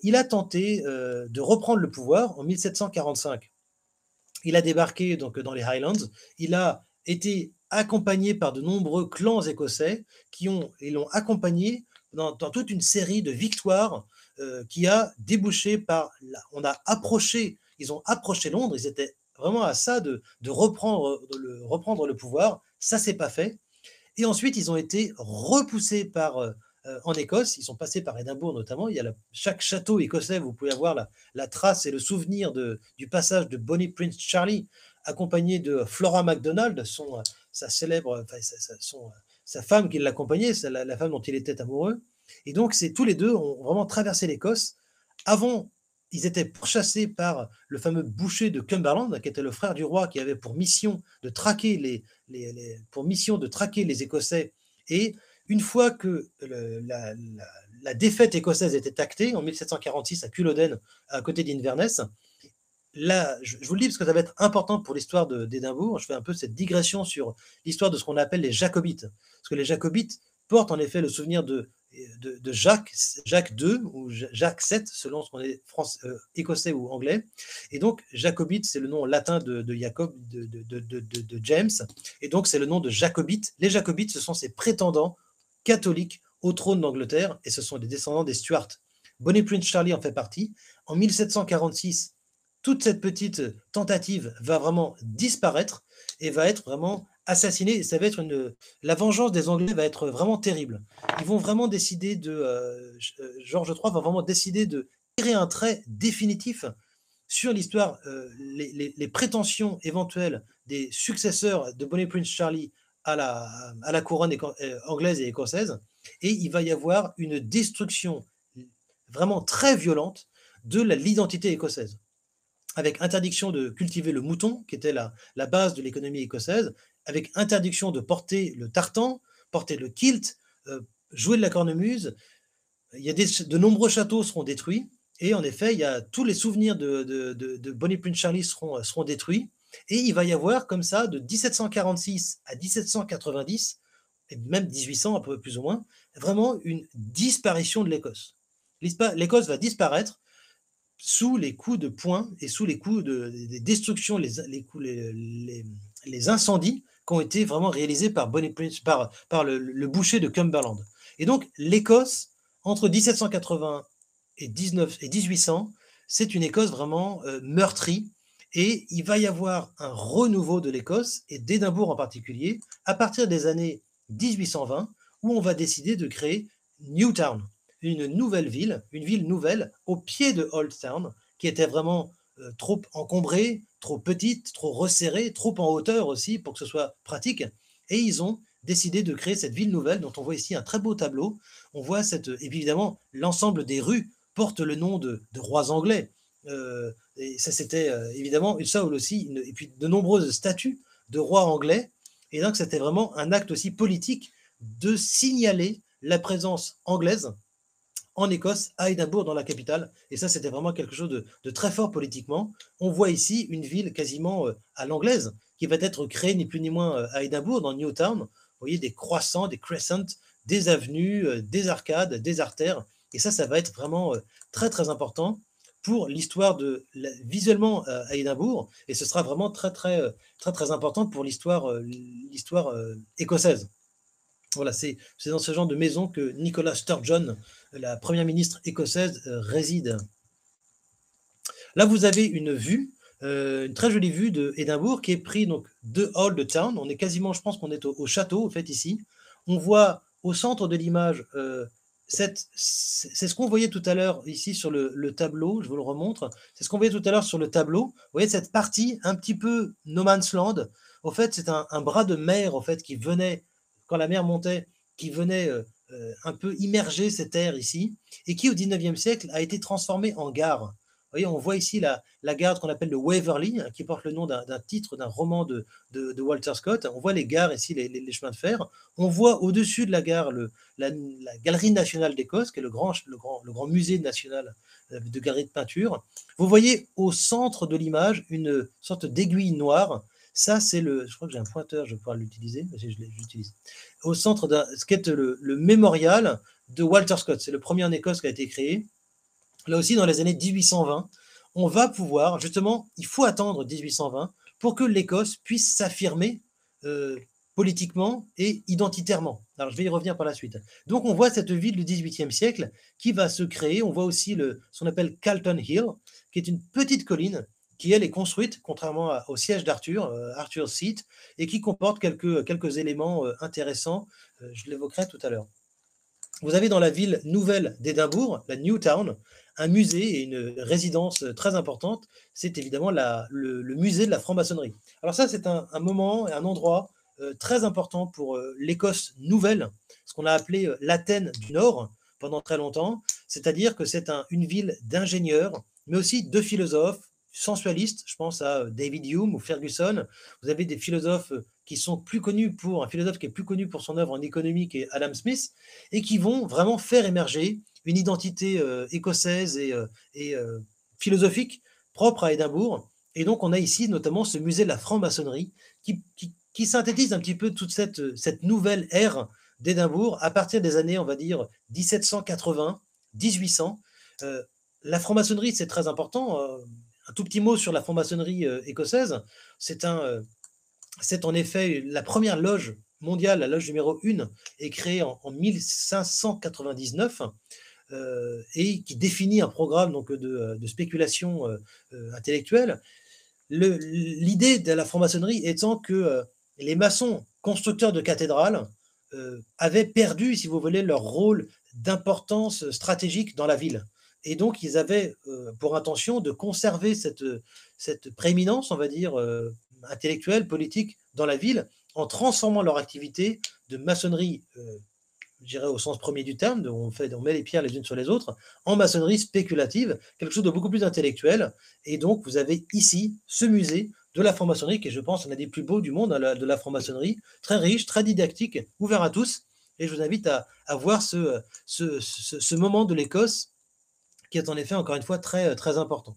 il a tenté de reprendre le pouvoir en 1745. Il a débarqué donc dans les Highlands. Il a été accompagné par de nombreux clans écossais qui l'ont accompagné dans toute une série de victoires qui a débouché ils ont approché Londres, ils étaient vraiment à ça de reprendre le pouvoir. Ça, c'est pas fait. Et ensuite, ils ont été repoussés en Écosse. Ils sont passés par Édimbourg notamment. Il y a chaque château écossais, vous pouvez avoir la trace et le souvenir du passage de Bonnie Prince Charlie, accompagné de Flora MacDonald, sa célèbre, enfin, sa femme qui l'accompagnait, la femme dont il était amoureux. Et donc, tous les deux ont vraiment traversé l'Écosse. Avant, ils étaient pourchassés par le fameux boucher de Cumberland, qui était le frère du roi, qui avait pour mission de traquer les Écossais. Et une fois que la défaite écossaise était actée, en 1746 à Culloden, à côté d'Inverness, là, je vous le dis parce que ça va être important pour l'histoire d'Édimbourg. Je fais un peu cette digression sur l'histoire de ce qu'on appelle les Jacobites. Parce que les Jacobites portent en effet le souvenir de Jacques II ou Jacques VII, selon ce qu'on est écossais ou anglais. Et donc, Jacobite, c'est le nom latin de Jacob, de James. Et donc, c'est le nom de Jacobite. Les Jacobites, ce sont ces prétendants catholiques au trône d'Angleterre, et ce sont des descendants des Stuarts. Bonnie Prince Charlie en fait partie. En 1746, toute cette petite tentative va vraiment disparaître et va être vraiment assassinée. Et ça va être la vengeance des Anglais va être vraiment terrible. Ils vont vraiment décider Georges III va vraiment décider de tirer un trait définitif sur l'histoire, les prétentions éventuelles des successeurs de Bonnie Prince Charlie à la couronne anglaise et écossaise. Et il va y avoir une destruction vraiment très violente de l'identité écossaise, avec interdiction de cultiver le mouton, qui était la base de l'économie écossaise, avec interdiction de porter le tartan, porter le kilt, jouer de la cornemuse. De nombreux châteaux seront détruits, et en effet, tous les souvenirs de Bonnie Prince Charlie seront détruits, et il va y avoir comme ça, de 1746 à 1790, et même 1800 un peu plus ou moins, vraiment une disparition de l'Écosse. L'Écosse va disparaître sous les coups de poing et sous les coups des destructions, les incendies qui ont été vraiment réalisés par Bonnie Prince, par le boucher de Cumberland. Et donc, l'Écosse, entre 1780 et 1800, c'est une Écosse vraiment meurtrie, et il va y avoir un renouveau de l'Écosse, et d'Édimbourg en particulier, à partir des années 1820, où on va décider de créer Newtown, une nouvelle ville, une ville nouvelle au pied de Old Town, qui était vraiment trop encombrée, trop petite, trop resserrée, trop en hauteur aussi pour que ce soit pratique. Et ils ont décidé de créer cette ville nouvelle, dont on voit ici un très beau tableau. On voit évidemment, l'ensemble des rues porte le nom de rois anglais. Et ça, c'était évidemment ça aussi, et puis de nombreuses statues de rois anglais. Et donc, c'était vraiment un acte aussi politique de signaler la présence anglaise en Écosse, à Édimbourg, dans la capitale. Et ça, c'était vraiment quelque chose de très fort politiquement. On voit ici une ville quasiment à l'anglaise, qui va être créée ni plus ni moins à Édimbourg, dans Newtown. Vous voyez des croissants, des crescents, des avenues, des arcades, des artères. Et ça va être vraiment très, très important pour l'histoire visuellement à Édimbourg. Et ce sera vraiment très, très, très, très important pour l'histoire écossaise. Voilà, c'est dans ce genre de maison que Nicola Sturgeon, la première ministre écossaise, réside. Là, vous avez une très jolie vue d'Édimbourg qui est prise donc de Old Town. On est quasiment, je pense qu'on est au château, en fait, ici. On voit au centre de l'image, c'est ce qu'on voyait tout à l'heure ici sur le tableau, je vous le remontre. C'est ce qu'on voyait tout à l'heure sur le tableau. Vous voyez cette partie un petit peu no man's land. Au fait, c'est un bras de mer, en fait, qui venait, quand la mer montait, qui venait un peu immerger cette terre ici, et qui, au 19e siècle, a été transformée en gare. Vous voyez, on voit ici la gare qu'on appelle le Waverley, hein, qui porte le nom d'un titre d'un roman de Walter Scott. On voit les gares ici, les chemins de fer. On voit au-dessus de la gare la Galerie nationale d'Écosse, qui est le grand musée national de galeries de peinture. Vous voyez au centre de l'image une sorte d'aiguille noire. Ça, je crois que j'ai un pointeur, je vais pouvoir l'utiliser, mais j'utilise. Au centre de ce qu'est le mémorial de Walter Scott. C'est le premier en Écosse qui a été créé. Là aussi, dans les années 1820, on va pouvoir, justement, il faut attendre 1820 pour que l'Écosse puisse s'affirmer politiquement et identitairement. Alors, je vais y revenir par la suite. Donc, on voit cette ville du XVIIIe siècle qui va se créer. On voit aussi ce qu'on appelle Calton Hill, qui est une petite colline qui elle est construite, contrairement au siège d'Arthur, Arthur's Seat, et qui comporte quelques éléments intéressants. Je l'évoquerai tout à l'heure. Vous avez dans la ville nouvelle d'Édimbourg, la New Town, un musée et une résidence très importante. C'est évidemment le musée de la franc-maçonnerie. Alors ça, c'est un moment et un endroit très important pour l'Écosse nouvelle, ce qu'on a appelé l'Athènes du Nord pendant très longtemps. C'est-à-dire que c'est une ville d'ingénieurs, mais aussi de philosophes, sensualistes. Je pense à David Hume ou Ferguson. Vous avez des philosophes qui sont plus connus un philosophe qui est plus connu pour son œuvre en économie qui est Adam Smith, et qui vont vraiment faire émerger une identité écossaise et philosophique propre à Édimbourg. Et donc, on a ici notamment ce musée de la franc-maçonnerie qui synthétise un petit peu toute cette nouvelle ère d'Édimbourg à partir des années, on va dire, 1780, 1800. La franc-maçonnerie, c'est très important. Un tout petit mot sur la franc-maçonnerie écossaise. C'est en effet la première loge mondiale, la loge numéro 1, est créée en 1599 et qui définit un programme donc, de spéculation intellectuelle. L'idée de la franc-maçonnerie étant que les maçons constructeurs de cathédrales avaient perdu, si vous voulez, leur rôle d'importance stratégique dans la ville. Et donc, ils avaient pour intention de conserver cette prééminence, on va dire, intellectuelle, politique dans la ville, en transformant leur activité de maçonnerie, je dirais au sens premier du terme, on met les pierres les unes sur les autres, en maçonnerie spéculative, quelque chose de beaucoup plus intellectuel. Et donc, vous avez ici ce musée de la franc-maçonnerie, qui est, je pense, un des plus beaux du monde, de la franc-maçonnerie, très riche, très didactique, ouvert à tous. Et je vous invite à voir ce moment de l'Écosse, qui est en effet, encore une fois, très, très important.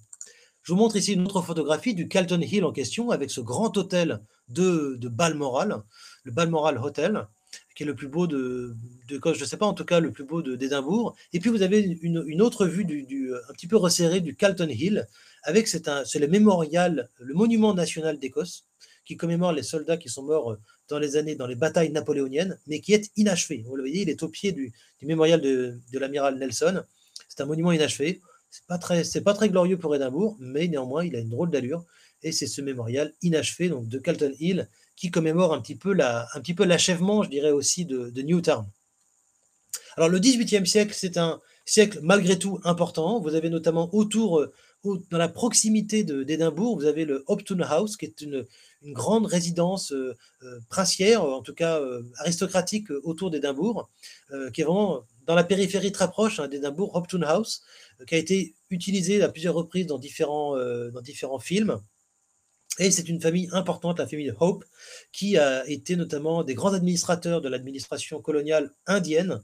Je vous montre ici une autre photographie du Calton Hill en question, avec ce grand hôtel de Balmoral, le Balmoral Hotel, qui est le plus beau je ne sais pas, en tout cas le plus beau d'Édimbourg. Et puis vous avez une autre vue un petit peu resserrée du Calton Hill, avec c'est le mémorial, le monument national d'Écosse, qui commémore les soldats qui sont morts dans les batailles napoléoniennes, mais qui est inachevé. Vous le voyez, il est au pied du mémorial de l'amiral Nelson. C'est un monument inachevé. C'est pas très glorieux pour Édimbourg, mais néanmoins, il a une drôle d'allure. Et c'est ce mémorial inachevé donc de Calton Hill qui commémore un petit peu l'achèvement, je dirais aussi, de Newtown. Alors, le XVIIIe siècle, c'est un siècle malgré tout important. Vous avez notamment dans la proximité d'Édimbourg, vous avez le Hoptoun House, qui est une grande résidence princière, en tout cas aristocratique, autour d'Édimbourg, qui est vraiment dans la périphérie très proche d'Édimbourg, Hoptoun House, qui a été utilisé à plusieurs reprises dans différents films. Et c'est une famille importante, la famille de Hope, qui a été notamment des grands administrateurs de l'administration coloniale indienne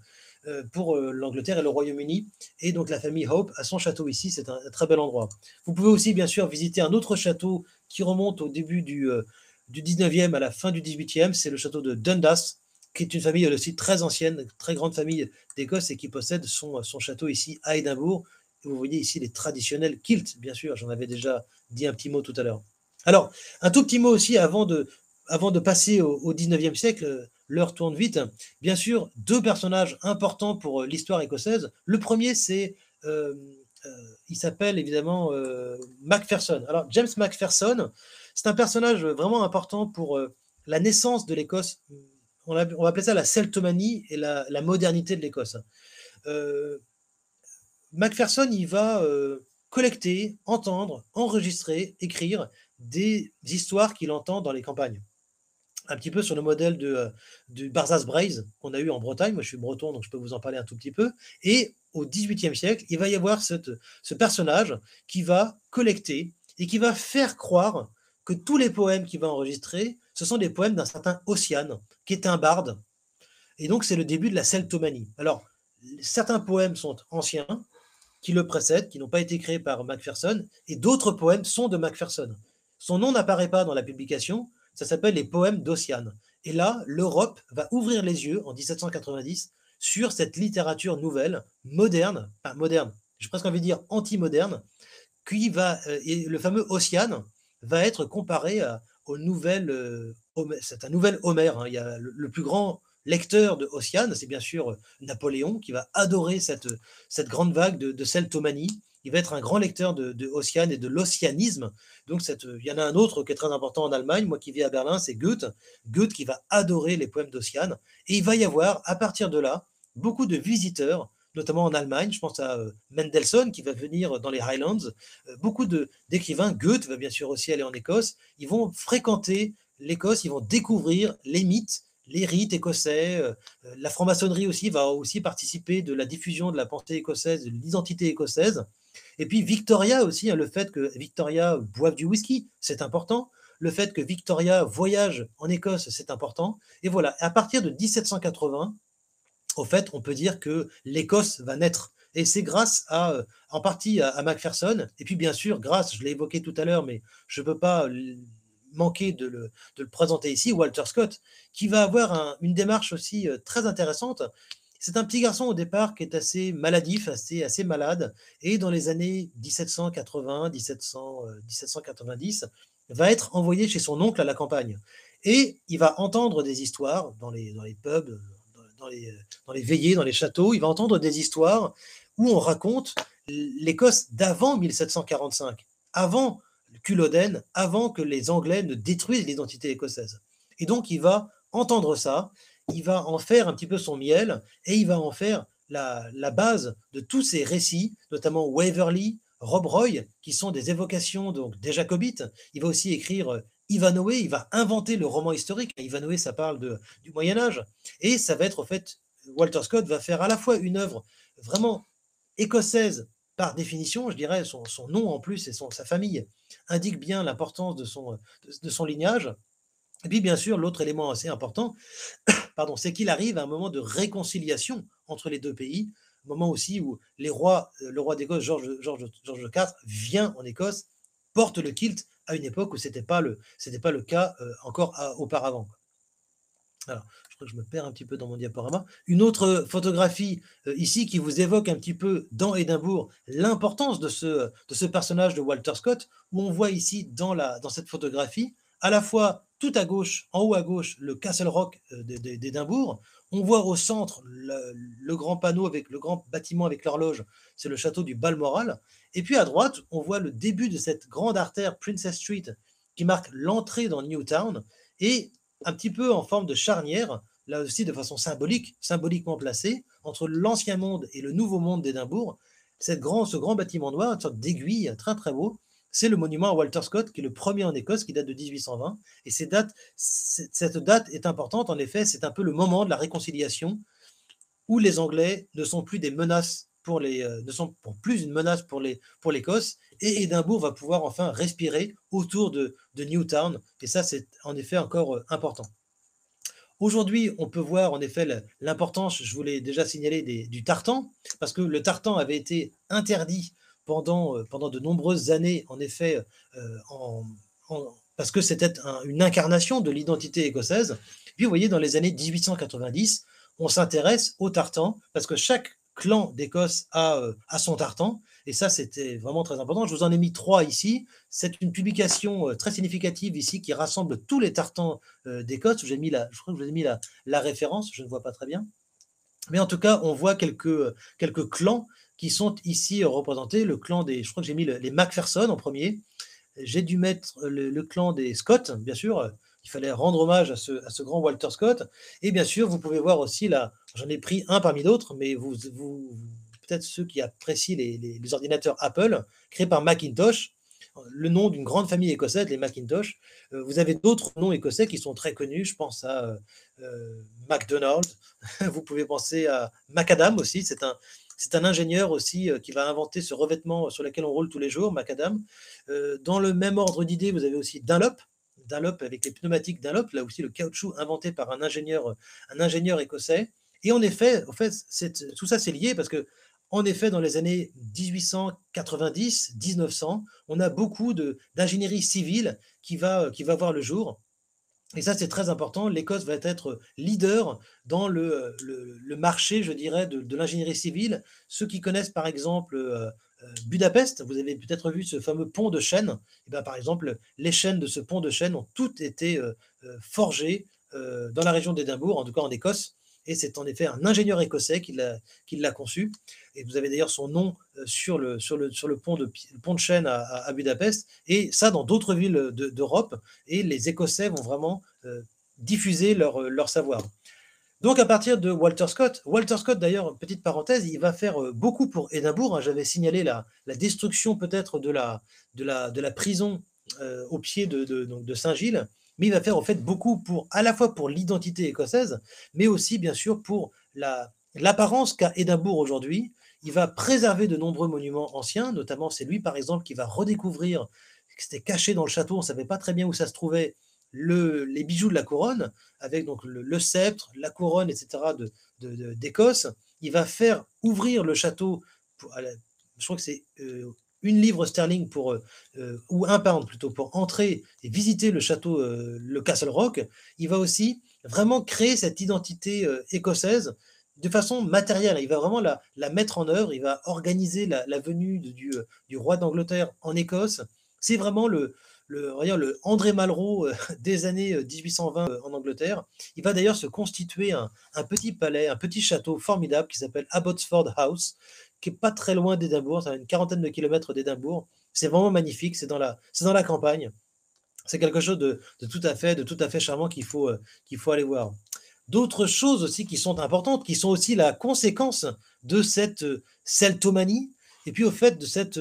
pour l'Angleterre et le Royaume-Uni. Et donc la famille Hope a son château ici, c'est un très bel endroit. Vous pouvez aussi bien sûr visiter un autre château qui remonte au début du 19e à la fin du 18e, c'est le château de Dundas, qui est une famille aussi très ancienne, très grande famille d'Écosse et qui possède son château ici à Édimbourg. Et vous voyez ici les traditionnels kilts, bien sûr, j'en avais déjà dit un petit mot tout à l'heure. Alors, un tout petit mot aussi avant de passer au 19e siècle, l'heure tourne vite. Bien sûr, deux personnages importants pour l'histoire écossaise. Le premier, il s'appelle évidemment Macpherson. Alors, James Macpherson, c'est un personnage vraiment important pour la naissance de l'Écosse. On va appeler ça la celtomanie et la modernité de l'Écosse. Macpherson, il va collecter, entendre, enregistrer, écrire des histoires qu'il entend dans les campagnes. Un petit peu sur le modèle du Barzaz Braze qu'on a eu en Bretagne. Moi, je suis breton, donc je peux vous en parler un tout petit peu. Et au XVIIIe siècle, il va y avoir ce personnage qui va collecter et qui va faire croire que tous les poèmes qu'il va enregistrer, ce sont des poèmes d'un certain Ossian, qui est un barde. Et donc, c'est le début de la celtomanie. Alors, certains poèmes sont anciens, qui le précèdent, qui n'ont pas été créés par Macpherson, et d'autres poèmes sont de Macpherson. Son nom n'apparaît pas dans la publication, ça s'appelle les poèmes d'Ossian. Et là, l'Europe va ouvrir les yeux en 1790 sur cette littérature nouvelle, moderne, j'ai presque envie de dire anti-moderne, et le fameux Ossian va être comparé c'est un nouvel Homère. Il y a le plus grand lecteur de Ossian, c'est bien sûr Napoléon qui va adorer cette grande vague de celtomanie. Il va être un grand lecteur de Ossian et de l'ossianisme. Donc, il y en a un autre qui est très important en Allemagne, moi qui vis à Berlin, c'est Goethe. Goethe qui va adorer les poèmes d'Ossian. Et il va y avoir, à partir de là, beaucoup de visiteurs, notamment en Allemagne. Je pense à Mendelssohn qui va venir dans les Highlands. Beaucoup d'écrivains, Goethe va bien sûr aussi aller en Écosse. Ils vont fréquenter l'Écosse, ils vont découvrir les mythes, les rites écossais. La franc-maçonnerie aussi va aussi participer de la diffusion de la pensée écossaise, de l'identité écossaise. Et puis Victoria aussi, hein, le fait que Victoria boive du whisky, c'est important. Le fait que Victoria voyage en Écosse, c'est important. Et voilà, à partir de 1780, au fait, on peut dire que l'Écosse va naître. Et c'est grâce en partie à Macpherson, et puis bien sûr, grâce, je l'ai évoqué tout à l'heure, mais je ne peux pas manquer de le présenter ici, Walter Scott, qui va avoir une démarche aussi très intéressante. C'est un petit garçon au départ qui est assez maladif, assez malade, et dans les années 1780, 1790, va être envoyé chez son oncle à la campagne. Et il va entendre des histoires dans les pubs, dans les, dans les veillées, dans les châteaux, il va entendre des histoires où on raconte l'Écosse d'avant 1745, avant Culloden, avant que les Anglais ne détruisent l'identité écossaise. Et donc, il va entendre ça, il va en faire un petit peu son miel, et il va en faire la base de tous ces récits, notamment Waverley, Rob Roy, qui sont des évocations donc des Jacobites. Il va aussi écrire Ivanhoe, il va inventer le roman historique. Ivanhoe, ça parle du Moyen-Âge. Et ça va être, en fait, Walter Scott va faire à la fois une œuvre vraiment écossaise par définition, je dirais, son nom en plus et sa famille indique bien l'importance de son lignage. Et puis, bien sûr, l'autre élément assez important, pardon, c'est qu'il arrive à un moment de réconciliation entre les deux pays, un moment aussi où le roi d'Écosse, George IV, vient en Écosse, porte le kilt à une époque où ce n'était pas le cas encore auparavant. Alors, je crois que je me perds un petit peu dans mon diaporama. Une autre photographie ici qui vous évoque un petit peu dans Édimbourg l'importance de ce personnage de Walter Scott, où on voit ici dans cette photographie à la fois tout à gauche, en haut à gauche, le Castle Rock d'Édimbourg. On voit au centre le grand panneau avec le grand bâtiment avec l'horloge, c'est le château du Balmoral. Et puis à droite, on voit le début de cette grande artère Princess Street qui marque l'entrée dans Newtown. Et un petit peu en forme de charnière, là aussi de façon symboliquement placée, entre l'ancien monde et le nouveau monde d'Édimbourg. Ce grand bâtiment noir, une sorte d'aiguille très très beau, c'est le monument à Walter Scott, qui est le premier en Écosse, qui date de 1820. Et cette date est importante, en effet, c'est un peu le moment de la réconciliation, où les Anglais ne sont plus des menaces ne sont plus une menace pour l'Écosse, et Édimbourg va pouvoir enfin respirer autour de Newtown, et ça c'est en effet encore important. Aujourd'hui, on peut voir en effet l'importance, je vous l'ai déjà signalé, du tartan, parce que le tartan avait été interdit pendant de nombreuses années, en effet, parce que c'était une incarnation de l'identité écossaise. Puis vous voyez, dans les années 1890, on s'intéresse au tartan, parce que chaque clan d'Écosse a son tartan, et ça c'était vraiment très important. Je vous en ai mis 3 ici. C'est une publication très significative ici qui rassemble tous les tartans d'Écosse. Je crois que je vous ai mis la référence, je ne vois pas très bien. Mais en tout cas, on voit quelques clans qui sont ici représentés. Le clan je crois que j'ai mis les Macpherson en premier. J'ai dû mettre le clan des Scott, bien sûr. Il fallait rendre hommage à ce grand Walter Scott. Et bien sûr, vous pouvez voir aussi là, j'en ai pris un parmi d'autres, mais peut-être ceux qui apprécient les ordinateurs Apple, créés par Macintosh, le nom d'une grande famille écossaise, les Macintosh. Vous avez d'autres noms écossais qui sont très connus. Je pense à MacDonald. Vous pouvez penser à Macadam aussi. C'est un ingénieur aussi qui va inventer ce revêtement sur lequel on roule tous les jours, Macadam. Dans le même ordre d'idée, vous avez aussi Dunlop. Dunlop avec les pneumatiques Dunlop, là aussi le caoutchouc inventé par un ingénieur écossais. Et en effet, tout ça c'est lié parce que en effet, dans les années 1890-1900, on a beaucoup d'ingénierie civile qui va voir le jour. Et ça, c'est très important. L'Écosse va être leader dans le marché, je dirais, de l'ingénierie civile. Ceux qui connaissent, par exemple, Budapest, vous avez peut-être vu ce fameux pont de chêne. Et bien, par exemple, les chaînes de ce pont de chêne ont toutes été forgées dans la région d'Édimbourg, en tout cas en Écosse, et c'est en effet un ingénieur écossais qui l'a conçu. Et vous avez d'ailleurs son nom sur le pont le pont de Chêne à Budapest, et ça dans d'autres villes d'Europe, et les Écossais vont vraiment diffuser leur savoir. Donc à partir de Walter Scott d'ailleurs, petite parenthèse, il va faire beaucoup pour Édimbourg, hein. J'avais signalé la destruction peut-être de la prison au pied donc de Saint-Gilles, mais il va faire au fait beaucoup pour, à la fois pour l'identité écossaise, mais aussi bien sûr pour l'apparence qu'a Édimbourg aujourd'hui. Il va préserver de nombreux monuments anciens, notamment c'est lui par exemple qui va redécouvrir, que c'était caché dans le château, on ne savait pas très bien où ça se trouvait, les bijoux de la couronne, avec donc le sceptre, la couronne, etc. d'Écosse. Il va faire ouvrir le château, je crois que c'est une livre sterling ou un pound plutôt, pour entrer et visiter le château, le Castle Rock. Il va aussi vraiment créer cette identité écossaise de façon matérielle. Il va vraiment la mettre en œuvre, il va organiser la venue du roi d'Angleterre en Écosse. C'est vraiment le André Malraux des années 1820 en Angleterre. Il va d'ailleurs se constituer un petit palais, un petit château formidable qui s'appelle Abbotsford House, qui est pas très loin d'Édimbourg, ça a une quarantaine de kilomètres d'Édimbourg. C'est vraiment magnifique, c'est dans la campagne. C'est quelque chose de tout à fait charmant qu'il faut aller voir. D'autres choses aussi qui sont importantes, qui sont aussi la conséquence de cette celtomanie, et puis au fait de cette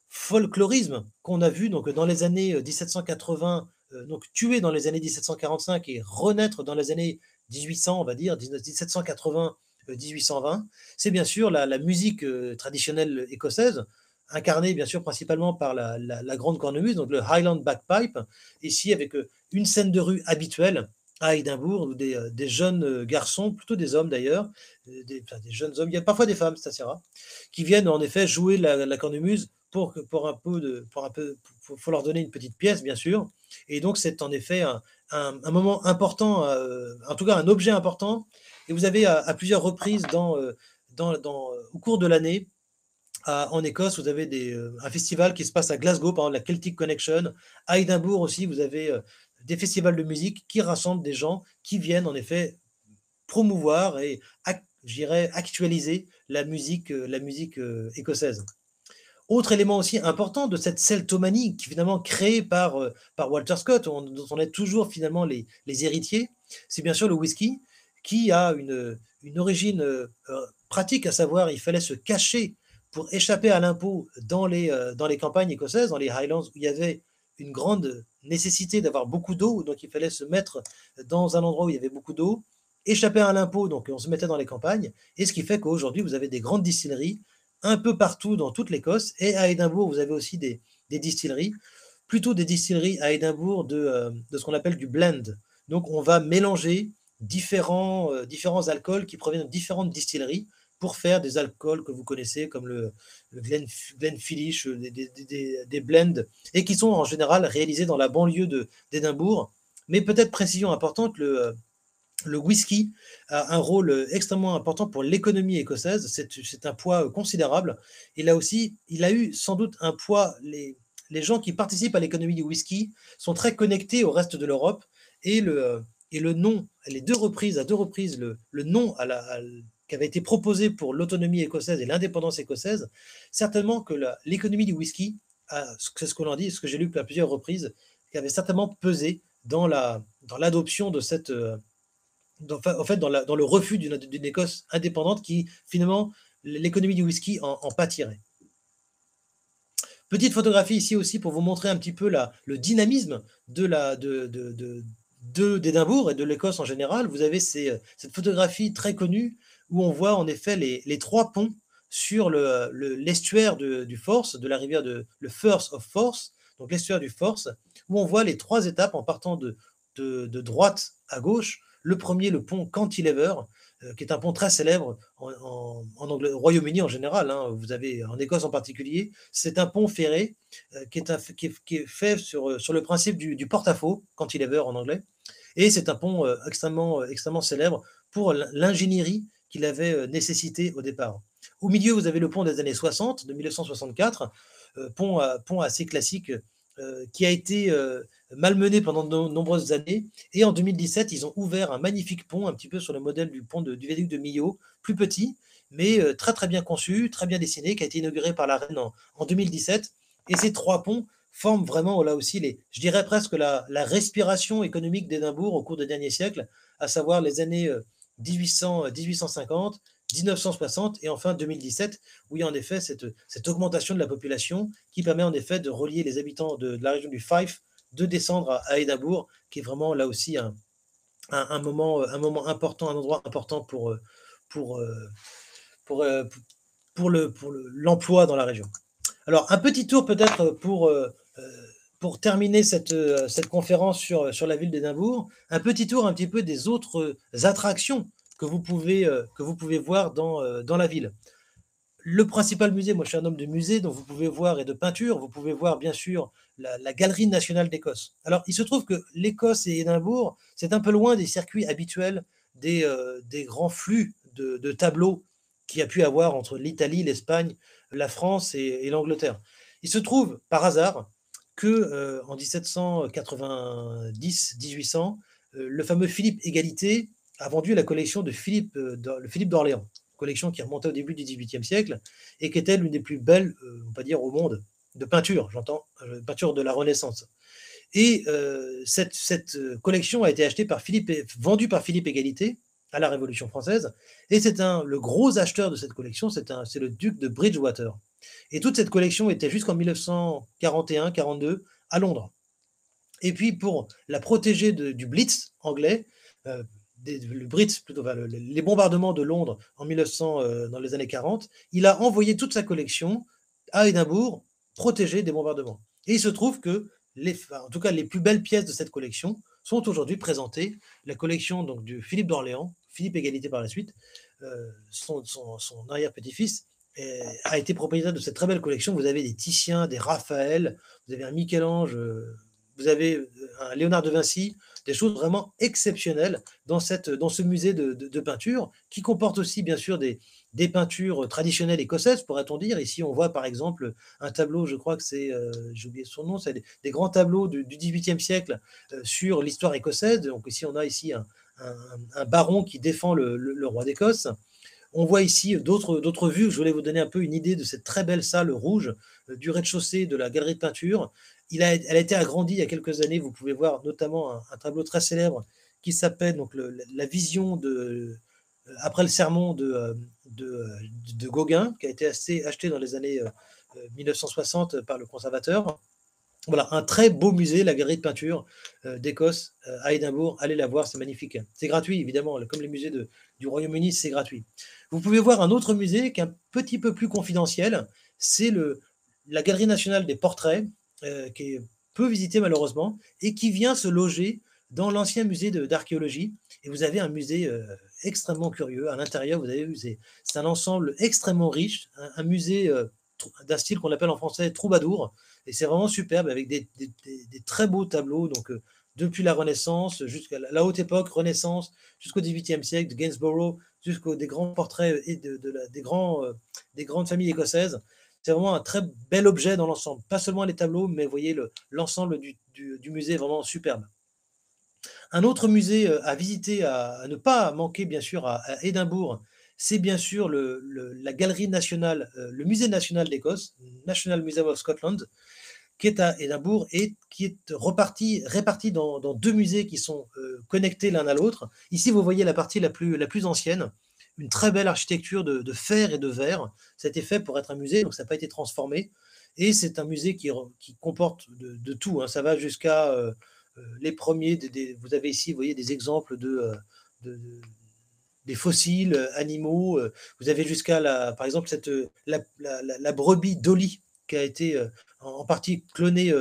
folklorisme qu'on a vu donc dans les années 1780, donc tuer dans les années 1745 et renaître dans les années 1800, on va dire 1780, 1820. C'est bien sûr la musique traditionnelle écossaise, incarnée bien sûr principalement par la grande cornemuse, donc le Highland Bagpipe, ici avec une scène de rue habituelle à Édimbourg, où des jeunes garçons, plutôt des hommes d'ailleurs, des jeunes hommes, il y a parfois des femmes, c'est assez rare, qui viennent en effet jouer la cornemuse faut leur donner une petite pièce, bien sûr. Et donc, c'est en effet un moment important, en tout cas un objet important. Et vous avez à plusieurs reprises au cours de l'année, en Écosse, vous avez un festival qui se passe à Glasgow, par exemple la Celtic Connection. À Édimbourg aussi, vous avez des festivals de musique qui rassemblent des gens qui viennent en effet promouvoir et, je dirais, actualiser la musique écossaise. Autre élément aussi important de cette celtomanie qui est finalement créée par Walter Scott, dont on est toujours finalement les héritiers, c'est bien sûr le whisky, qui a une origine pratique, à savoir il fallait se cacher pour échapper à l'impôt dans les campagnes écossaises, dans les Highlands, où il y avait une grande nécessité d'avoir beaucoup d'eau, donc il fallait se mettre dans un endroit où il y avait beaucoup d'eau, échapper à l'impôt, donc on se mettait dans les campagnes, et ce qui fait qu'aujourd'hui vous avez des grandes distilleries un peu partout dans toute l'Écosse, et à Édimbourg vous avez aussi des distilleries, plutôt des distilleries à Édimbourg de ce qu'on appelle du blend. Donc on va mélanger différents alcools qui proviennent de différentes distilleries pour faire des alcools que vous connaissez comme le Glenfiddich, des blends, et qui sont en général réalisés dans la banlieue d'Édimbourg. Mais peut-être précision importante, le whisky a un rôle extrêmement important pour l'économie écossaise. C'est un poids considérable. Et là aussi, il a eu sans doute un poids. Les gens qui participent à l'économie du whisky sont très connectés au reste de l'Europe. Et le nom, à deux reprises, le nom qui avait été proposé pour l'autonomie écossaise et l'indépendance écossaise, certainement que l'économie du whisky, c'est ce qu'on en dit, ce que j'ai lu à plusieurs reprises, qui avait certainement pesé dans l'adoption de cette en fait, dans le refus d'une Écosse indépendante qui, finalement, l'économie du whisky en pâtirait. Petite photographie ici aussi pour vous montrer un petit peu le dynamisme d'Édimbourg et de l'Écosse en général. Vous avez cette photographie très connue où on voit en effet les trois ponts sur l'estuaire du Forth, de la rivière le Firth of Forth, donc l'estuaire du Forth, où on voit les trois étapes en partant de droite à gauche. Le premier, le pont Cantilever, qui est un pont très célèbre au Royaume-Uni en général, hein, vous avez en Écosse en particulier. C'est un pont ferré qui est fait sur le principe du porte-à-faux, Cantilever en anglais. Et c'est un pont extrêmement célèbre pour l'ingénierie qu'il avait nécessité au départ. Au milieu, vous avez le pont des années 60, de 1964, pont assez classique, qui a été malmené pendant de nombreuses années. Et en 2017, ils ont ouvert un magnifique pont, un petit peu sur le modèle du pont du viaduc de Millau, plus petit, mais très très bien conçu, très bien dessiné, qui a été inauguré par la reine en 2017. Et ces trois ponts forment vraiment, là aussi, je dirais presque la respiration économique d'Édimbourg au cours des derniers siècles, à savoir les années 1800, 1850, 1960 et enfin 2017, où il y a en effet cette augmentation de la population qui permet en effet de relier les habitants de la région du Fife, de descendre à Édimbourg, qui est vraiment là aussi un moment important, un endroit important pour, pour, l'emploi dans la région. Alors, un petit tour peut-être pour terminer cette conférence sur la ville d'Édimbourg, un petit tour un petit peu des autres attractions que vous pouvez voir dans la ville. Le principal musée, moi je suis un homme de musée, donc vous pouvez voir, et de peinture, vous pouvez voir bien sûr la Galerie nationale d'Écosse. Alors il se trouve que l'Écosse et Édimbourg, c'est un peu loin des circuits habituels des grands flux de tableaux qu'il y a pu avoir entre l'Italie, l'Espagne, la France et l'Angleterre. Il se trouve par hasard que en 1790-1800, le fameux Philippe Égalité a vendu la collection de Philippe d'Orléans, collection qui remontait au début du XVIIIe siècle et qui était l'une des plus belles, on va dire, au monde, de peinture, j'entends, peinture de la Renaissance. Et cette collection a été vendue par Philippe Égalité à la Révolution française, et le gros acheteur de cette collection, c'est le duc de Bridgewater. Et toute cette collection était jusqu'en 1941-42 à Londres. Et puis pour la protéger du Blitz anglais, le Blitz, plutôt, les bombardements de Londres en 1900, dans les années 40, il a envoyé toute sa collection à Édimbourg, protégée des bombardements. Et il se trouve que, en tout cas, les plus belles pièces de cette collection sont aujourd'hui présentées. La collection donc, du Philippe d'Orléans, Philippe Égalité par la suite, son arrière-petit-fils, a été propriétaire de cette très belle collection. Vous avez des Titien, des Raphaël, vous avez un Michel-Ange, vous avez un Léonard de Vinci, des choses vraiment exceptionnelles dans ce musée de peinture, qui comporte aussi bien sûr des peintures traditionnelles écossaises, pourrait-on dire. Ici, on voit par exemple un tableau, je crois que c'est, j'ai oublié son nom, c'est des grands tableaux du XVIIIe siècle sur l'histoire écossaise. Donc ici, on a ici un baron qui défend le roi d'Écosse. On voit ici d'autres vues. Je voulais vous donner un peu une idée de cette très belle salle rouge du rez-de-chaussée de la galerie de peinture. Elle a été agrandie il y a quelques années. Vous pouvez voir notamment un tableau très célèbre qui s'appelle donc la vision après le sermon de Gauguin, qui a été acheté dans les années 1960 par le conservateur. Voilà, un très beau musée, la galerie de peinture d'Écosse à Édimbourg. Allez la voir, c'est magnifique. C'est gratuit, évidemment, comme les musées du Royaume-Uni, c'est gratuit. Vous pouvez voir un autre musée qui est un petit peu plus confidentiel, c'est la Galerie nationale des portraits, qui est peu visitée malheureusement, et qui vient se loger dans l'ancien musée d'archéologie. Et vous avez un musée extrêmement curieux. À l'intérieur, vous avez vu, c'est un ensemble extrêmement riche, un musée d'un style qu'on appelle en français troubadour, et c'est vraiment superbe avec des très beaux tableaux, donc depuis la Renaissance jusqu'à la haute époque, Renaissance, jusqu'au XVIIIe siècle, de Gainsborough, jusqu'aux des grands portraits et des grandes familles écossaises. C'est vraiment un très bel objet dans l'ensemble. Pas seulement les tableaux, mais vous voyez l'ensemble du musée est vraiment superbe. Un autre musée à visiter, à ne pas manquer bien sûr à Édimbourg, c'est bien sûr la galerie nationale, le musée national d'Écosse, National Museum of Scotland, qui est à Édimbourg et qui est réparti dans deux musées qui sont connectés l'un à l'autre. Ici, vous voyez la partie la plus ancienne, une très belle architecture de fer et de verre. Ça a été fait pour être un musée, donc ça n'a pas été transformé. Et c'est un musée qui comporte de tout, hein. Ça va jusqu'à les premiers. Vous avez ici, vous voyez, des exemples des fossiles animaux. Vous avez jusqu'à, par exemple, la brebis Dolly, qui a été en partie clonée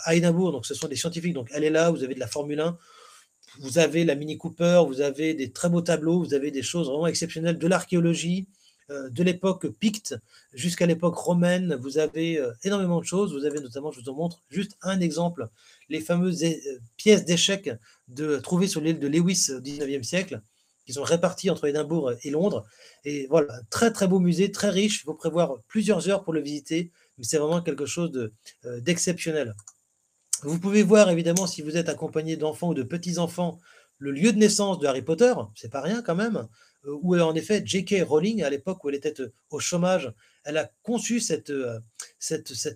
à Édimbourg. Donc, ce sont des scientifiques. Donc, elle est là. Vous avez de la Formule 1. Vous avez la Mini Cooper. Vous avez des très beaux tableaux. Vous avez des choses vraiment exceptionnelles de l'archéologie, de l'époque picte jusqu'à l'époque romaine. Vous avez énormément de choses. Vous avez notamment, je vous en montre juste un exemple, les fameuses pièces d'échecs trouvées sur l'île de Lewis au 19e siècle, qui sont réparties entre Édimbourg et Londres. Et voilà, un très très beau musée, très riche. Il faut prévoir plusieurs heures pour le visiter, mais c'est vraiment quelque chose d'exceptionnel. Vous pouvez voir évidemment, si vous êtes accompagné d'enfants ou de petits-enfants, le lieu de naissance de Harry Potter, c'est pas rien quand même, où en effet J.K. Rowling, à l'époque où elle était, au chômage, elle a conçu cette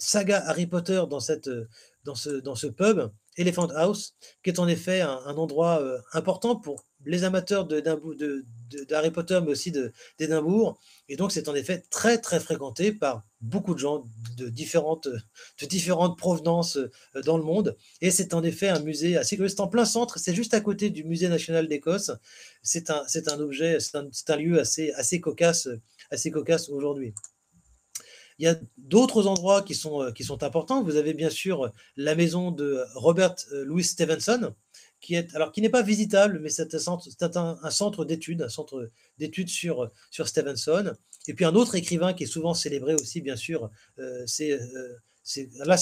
saga Harry Potter dans ce pub, Elephant House, qui est en effet un endroit, important pour les amateurs d'Harry Potter, mais aussi d'Édimbourg, et donc c'est en effet très, très fréquenté par beaucoup de gens de différentes provenances, dans le monde. Et c'est en effet un musée assez curieux. C'est en plein centre, c'est juste à côté du Musée national d'Écosse. C'est un objet, c'est un lieu assez cocasse aujourd'hui. Il y a d'autres endroits qui sont importants. Vous avez bien sûr la maison de Robert Louis Stevenson, qui n'est pas visitable, mais c'est un centre d'études, sur Stevenson. Et puis un autre écrivain qui est souvent célébré aussi, bien sûr, là c'est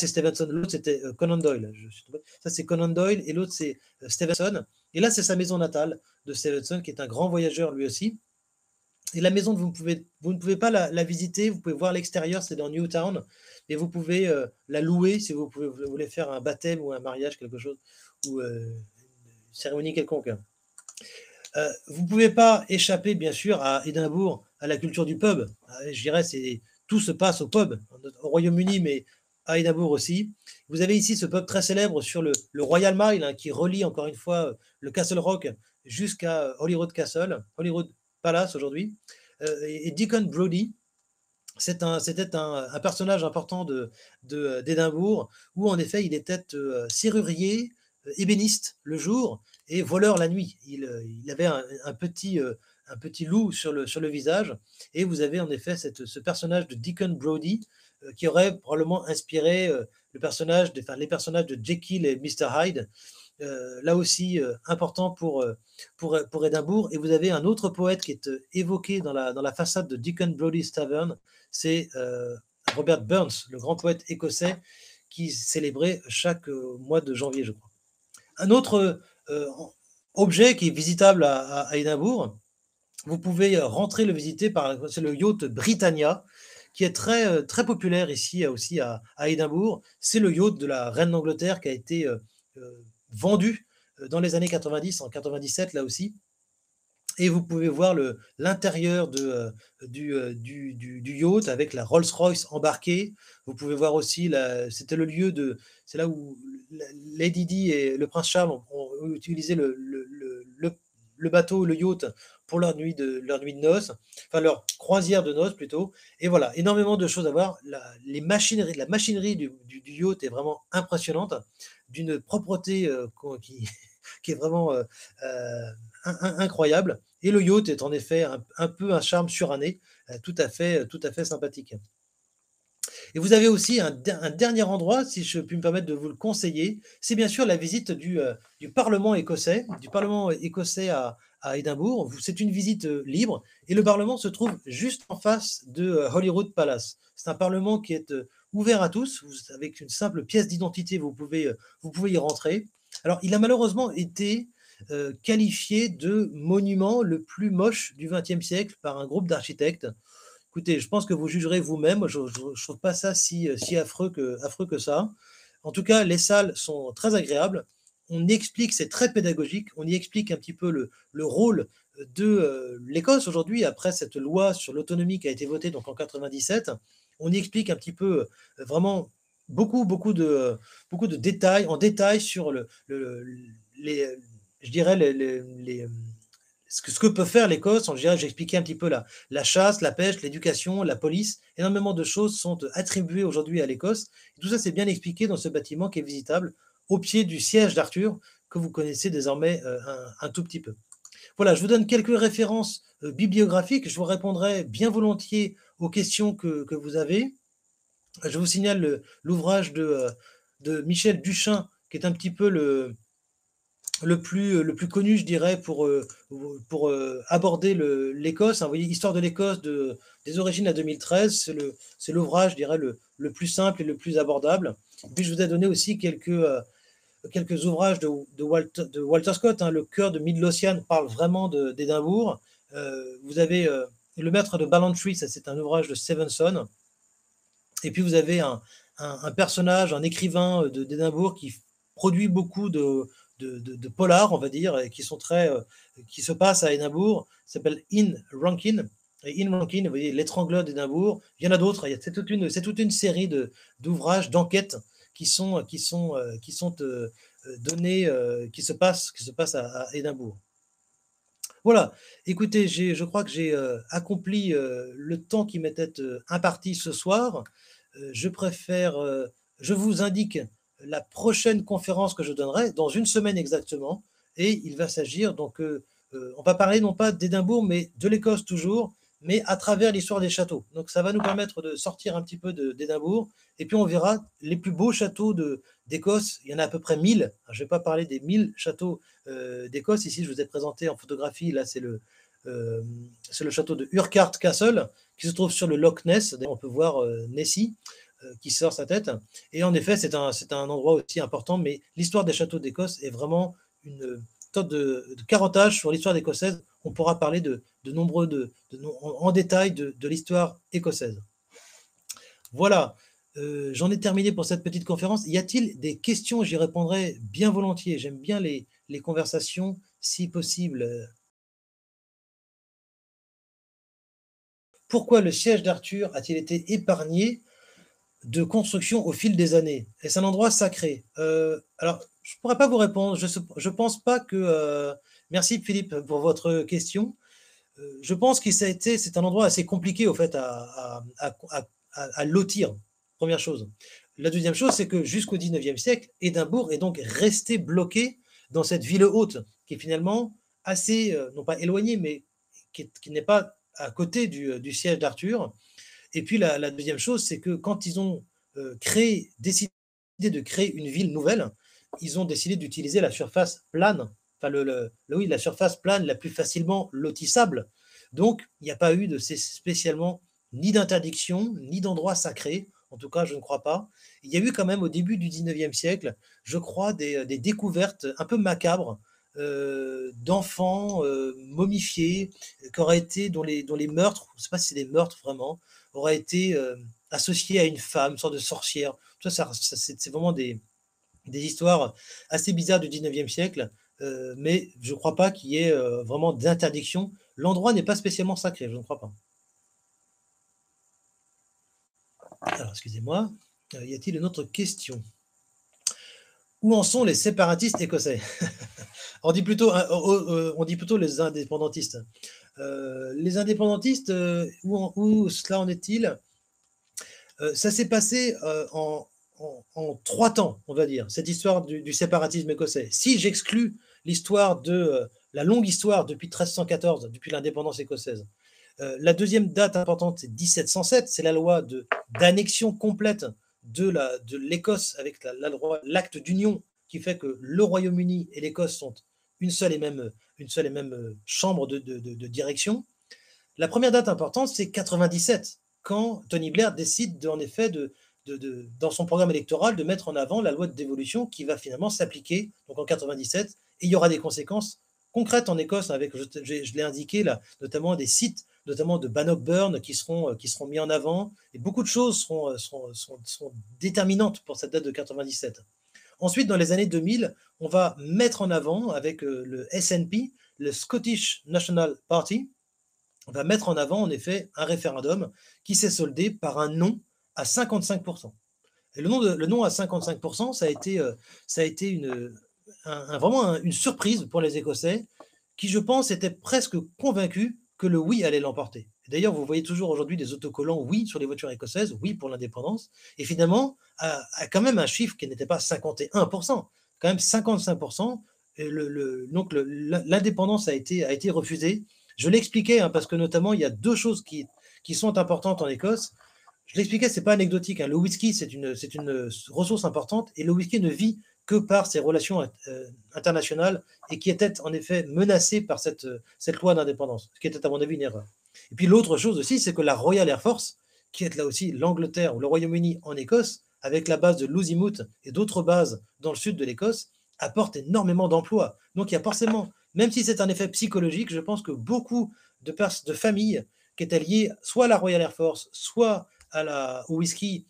Stevenson, l'autre c'était Conan Doyle. Ça c'est Conan Doyle et l'autre c'est Stevenson. Et là c'est sa maison natale de Stevenson, qui est un grand voyageur lui aussi. Et la maison, vous ne pouvez pas la visiter, vous pouvez voir l'extérieur, c'est dans Newtown, et vous pouvez la louer si vous voulez faire un baptême ou un mariage, quelque chose, ou une cérémonie quelconque. Vous ne pouvez pas échapper, bien sûr, à Édimbourg, à la culture du pub. Je dirais, tout se passe au pub, au Royaume-Uni, mais à Édimbourg aussi. Vous avez ici ce pub très célèbre sur le Royal Mile, hein, qui relie encore une fois le Castle Rock jusqu'à Holyrood Palace aujourd'hui. Et Deacon Brodie, c'était un personnage important d'Édimbourg, où en effet il était serrurier, ébéniste le jour et voleur la nuit. Il avait un petit loup sur le visage, et vous avez en effet ce personnage de Deacon Brodie, qui aurait probablement inspiré les personnages de Jekyll et Mr. Hyde, là aussi important pour Édimbourg. Et vous avez un autre poète qui est évoqué dans la façade de Deacon Brodie's Tavern, c'est Robert Burns, le grand poète écossais qui célébrait chaque mois de janvier, je crois. Un autre objet qui est visitable à Édimbourg, vous pouvez rentrer le visiter, c'est le yacht Britannia, qui est très, très populaire ici aussi à Édimbourg. C'est le yacht de la reine d'Angleterre qui a été vendu dans les années 90, en 97 là aussi. Et vous pouvez voir l'intérieur du yacht avec la Rolls-Royce embarquée. Vous pouvez voir aussi, c'est là où Lady Di et le prince Charles ont utilisé le bateau, le yacht, pour leur nuit de noces, enfin leur croisière de noces plutôt. Et voilà, énormément de choses à voir. La machinerie du yacht est vraiment impressionnante, d'une propreté qui est vraiment incroyable. Et le yacht est en effet un peu un charme suranné, tout à fait sympathique. Et vous avez aussi un dernier endroit, si je puis me permettre de vous le conseiller, c'est bien sûr la visite du Parlement écossais à Édimbourg. C'est une visite libre, et le Parlement se trouve juste en face de Holyrood Palace. C'est un Parlement qui est ouvert à tous. Avec une simple pièce d'identité, vous pouvez y rentrer. Alors, il a malheureusement été qualifié de monument le plus moche du XXe siècle par un groupe d'architectes. Écoutez, je pense que vous jugerez vous-même. Je ne trouve pas ça si affreux que ça. En tout cas, les salles sont très agréables. On y explique, c'est très pédagogique, on y explique un petit peu le rôle de l'Écosse aujourd'hui, après cette loi sur l'autonomie qui a été votée donc en 97. On y explique un petit peu, vraiment, beaucoup de détails, en détail sur les, je dirais, ce que peut faire l'Écosse. J'ai expliqué un petit peu la chasse, la pêche, l'éducation, la police. Énormément de choses sont attribuées aujourd'hui à l'Écosse. Et tout ça, c'est bien expliqué dans ce bâtiment qui est visitable au pied du siège d'Arthur, que vous connaissez désormais un tout petit peu. Voilà, je vous donne quelques références bibliographiques. Je vous répondrai bien volontiers aux questions que vous avez. Je vous signale l'ouvrage de Michel Duchin, qui est un petit peu le plus connu, je dirais, pour aborder l'Écosse. Vous voyez, Histoire de l'Écosse des origines à 2013. C'est l'ouvrage, je dirais, le plus simple et le plus abordable. Et puis, je vous ai donné aussi quelques ouvrages de Walter Scott. Le cœur de Midlothian parle vraiment d'Édimbourg. Vous avez Le Maître de Ballantry, ça c'est un ouvrage de Stevenson. Et puis vous avez un personnage, un écrivain d'Édimbourg qui produit beaucoup de polars, on va dire, et qui sont qui se passent à Édimbourg, s'appelle In Rankin. Et In Rankin, vous voyez, l'étrangleur d'Édimbourg. Il y en a d'autres. C'est toute une série d'ouvrages, d'enquêtes qui sont donnés, qui se passent à Édimbourg. Voilà, écoutez, je crois que j'ai accompli le temps qui m'était imparti ce soir. Je préfère, je vous indique la prochaine conférence que je donnerai dans une semaine exactement. Et il va s'agir, donc, on va parler non pas d'Édimbourg, mais de l'Écosse toujours, mais à travers l'histoire des châteaux. Donc, ça va nous permettre de sortir un petit peu d'Édimbourg. Et puis, on verra les plus beaux châteaux d'Écosse. Il y en a à peu près 1000. Alors, je ne vais pas parler des 1000 châteaux d'Écosse. Ici, je vous ai présenté en photographie. Là, c'est le château de Urquhart Castle, qui se trouve sur le Loch Ness. D'ailleurs, on peut voir Nessie qui sort sa tête. Et en effet, c'est un endroit aussi important. Mais l'histoire des châteaux d'Écosse est vraiment une sorte de carottage sur l'histoire écossaise. On pourra parler de nombreux en détail de l'histoire écossaise. Voilà. J'en ai terminé pour cette petite conférence. Y a-t-il des questions? J'y répondrai bien volontiers. J'aime bien les conversations, si possible. Pourquoi le siège d'Arthur a-t-il été épargné de construction au fil des années? Est-ce un endroit sacré? Alors, je ne pourrais pas vous répondre. Je pense pas que... merci Philippe pour votre question. Je pense que c'est un endroit assez compliqué au fait à lotir, première chose. La deuxième chose, c'est que jusqu'au 19e siècle, Édimbourg est donc resté bloqué dans cette ville haute, qui est finalement assez, non pas éloignée, mais qui n'est pas à côté du siège d'Arthur. Et puis la deuxième chose, c'est que quand ils ont décidé de créer une ville nouvelle, ils ont décidé d'utiliser la surface plane, enfin oui, la surface plane la plus facilement lotissable. Donc, il n'y a pas eu spécialement ni d'interdiction, ni d'endroit sacré, en tout cas, je ne crois pas. Il y a eu quand même au début du 19e siècle, je crois, des découvertes un peu macabres d'enfants momifiés, dont les meurtres, je ne sais pas si c'est des meurtres vraiment, auraient été associés à une femme, une sorte de sorcière. C'est vraiment des histoires assez bizarres du 19e siècle, mais je ne crois pas qu'il y ait vraiment d'interdiction. L'endroit n'est pas spécialement sacré, je ne crois pas. Alors, excusez-moi, y a-t-il une autre question? Où en sont les séparatistes écossais? On dit plutôt les indépendantistes. Les indépendantistes, où cela en est-il? Ça s'est passé en 3 temps, on va dire, cette histoire du séparatisme écossais. Si j'exclus l'histoire la longue histoire depuis 1314, depuis l'indépendance écossaise. La deuxième date importante, c'est 1707, c'est la loi d'annexion complète de l'Écosse avec l'acte d'union qui fait que le Royaume-Uni et l'Écosse sont une seule et même chambre de direction. La première date importante, c'est 97, quand Tony Blair décide en effet dans son programme électoral de mettre en avant la loi de dévolution qui va finalement s'appliquer donc en 97, et il y aura des conséquences concrètes en Écosse avec, je l'ai indiqué là, notamment des sites, notamment de Bannockburn qui seront mis en avant, et beaucoup de choses seront déterminantes pour cette date de 97. Ensuite, dans les années 2000, on va mettre en avant avec le SNP, le Scottish National Party, on va mettre en avant en effet un référendum qui s'est soldé par un non à 55%. Et le non à 55%, ça a été vraiment une surprise pour les Écossais qui, je pense, étaient presque convaincus que le oui allait l'emporter. D'ailleurs, vous voyez toujours aujourd'hui des autocollants oui sur les voitures écossaises, oui pour l'indépendance, et finalement, à quand même un chiffre qui n'était pas 51%, quand même 55%. Donc l'indépendance a été refusée. Je l'expliquais, hein, parce que notamment, il y a 2 choses qui sont importantes en Écosse. Je l'expliquais, c'est pas anecdotique, hein. Le whisky, c'est une ressource importante, et le whisky ne vit que par ses relations internationales, et qui était en effet menacée par cette loi d'indépendance, ce qui était à mon avis une erreur. Et puis l'autre chose aussi, c'est que la Royal Air Force, qui est là aussi l'Angleterre ou le Royaume-Uni en Écosse, avec la base de Lossiemouth et d'autres bases dans le sud de l'Écosse, apporte énormément d'emplois. Donc il y a forcément, même si c'est un effet psychologique, je pense que beaucoup de familles qui étaient liées soit à la Royal Air Force, soit au whisky,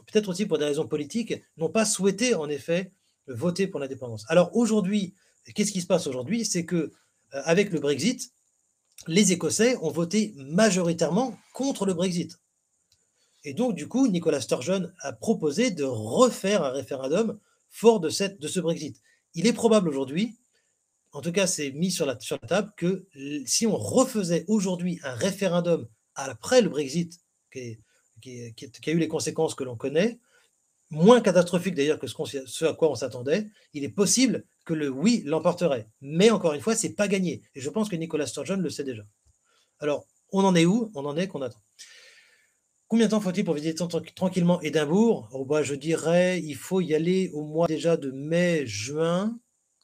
peut-être aussi pour des raisons politiques, n'ont pas souhaité en effet voter pour l'indépendance. Alors aujourd'hui, qu'est-ce qui se passe aujourd'hui? C'est que avec le Brexit, les Écossais ont voté majoritairement contre le Brexit. Et donc, du coup, Nicola Sturgeon a proposé de refaire un référendum fort de ce Brexit. Il est probable aujourd'hui, en tout cas c'est mis sur la table, que si on refaisait aujourd'hui un référendum après le Brexit, qui a eu les conséquences que l'on connaît, moins catastrophique d'ailleurs que ce à quoi on s'attendait, il est possible que le oui l'emporterait. Mais encore une fois, c'est pas gagné. Et je pense que Nicola Sturgeon le sait déjà. Alors, on en est où? On en est qu'on attend. Combien de temps faut-il pour visiter tranquillement Édimbourg? Oh bah, je dirais il faut y aller au mois déjà de mai, juin,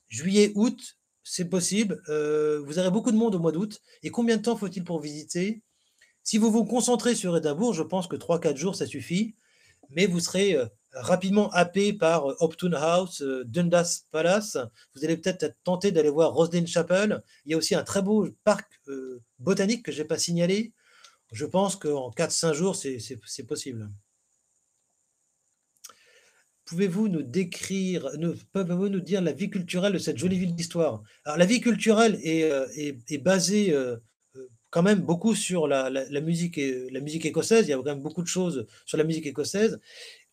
juillet, août, c'est possible. Vous aurez beaucoup de monde au mois d'août. Et combien de temps faut-il pour visiter? Si vous vous concentrez sur Édimbourg, je pense que 3-4 jours, ça suffit. Mais vous serez rapidement happé par Upton House, Dundas Palace. Vous allez peut-être être tenté d'aller voir Roslin Chapel. Il y a aussi un très beau parc botanique que je n'ai pas signalé. Je pense qu'en 4-5 jours, c'est possible. Pouvez-vous nous dire la vie culturelle de cette jolie ville d'histoire? Alors, la vie culturelle est basée quand même beaucoup sur la musique écossaise. Il y a quand même beaucoup de choses sur la musique écossaise.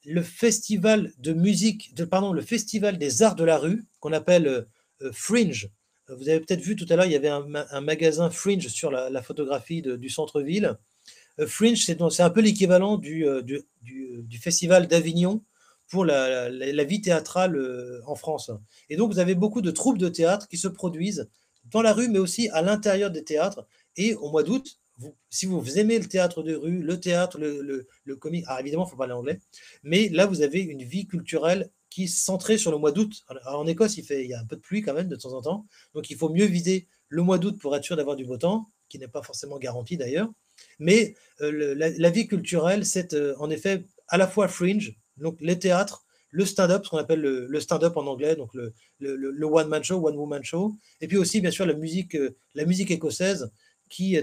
Le festival le festival des arts de la rue, qu'on appelle Fringe. Vous avez peut-être vu tout à l'heure, il y avait un magasin Fringe sur la photographie du centre-ville. Fringe, c'est un peu l'équivalent du festival d'Avignon pour la vie théâtrale en France. Et donc, vous avez beaucoup de troupes de théâtre qui se produisent dans la rue, mais aussi à l'intérieur des théâtres. Et au mois d'août, si vous aimez le théâtre de rue, le théâtre, le comique, alors évidemment, il faut parler anglais, mais là, vous avez une vie culturelle qui est centrée sur le mois d'août. En Écosse, il y a un peu de pluie quand même de temps en temps, donc il faut mieux viser le mois d'août pour être sûr d'avoir du beau temps, qui n'est pas forcément garanti d'ailleurs. Mais la vie culturelle, c'est en effet à la fois fringe, donc les théâtres, le stand-up, ce qu'on appelle le stand-up en anglais, donc le one-man show, one-woman show, et puis aussi, bien sûr, la musique écossaise, qui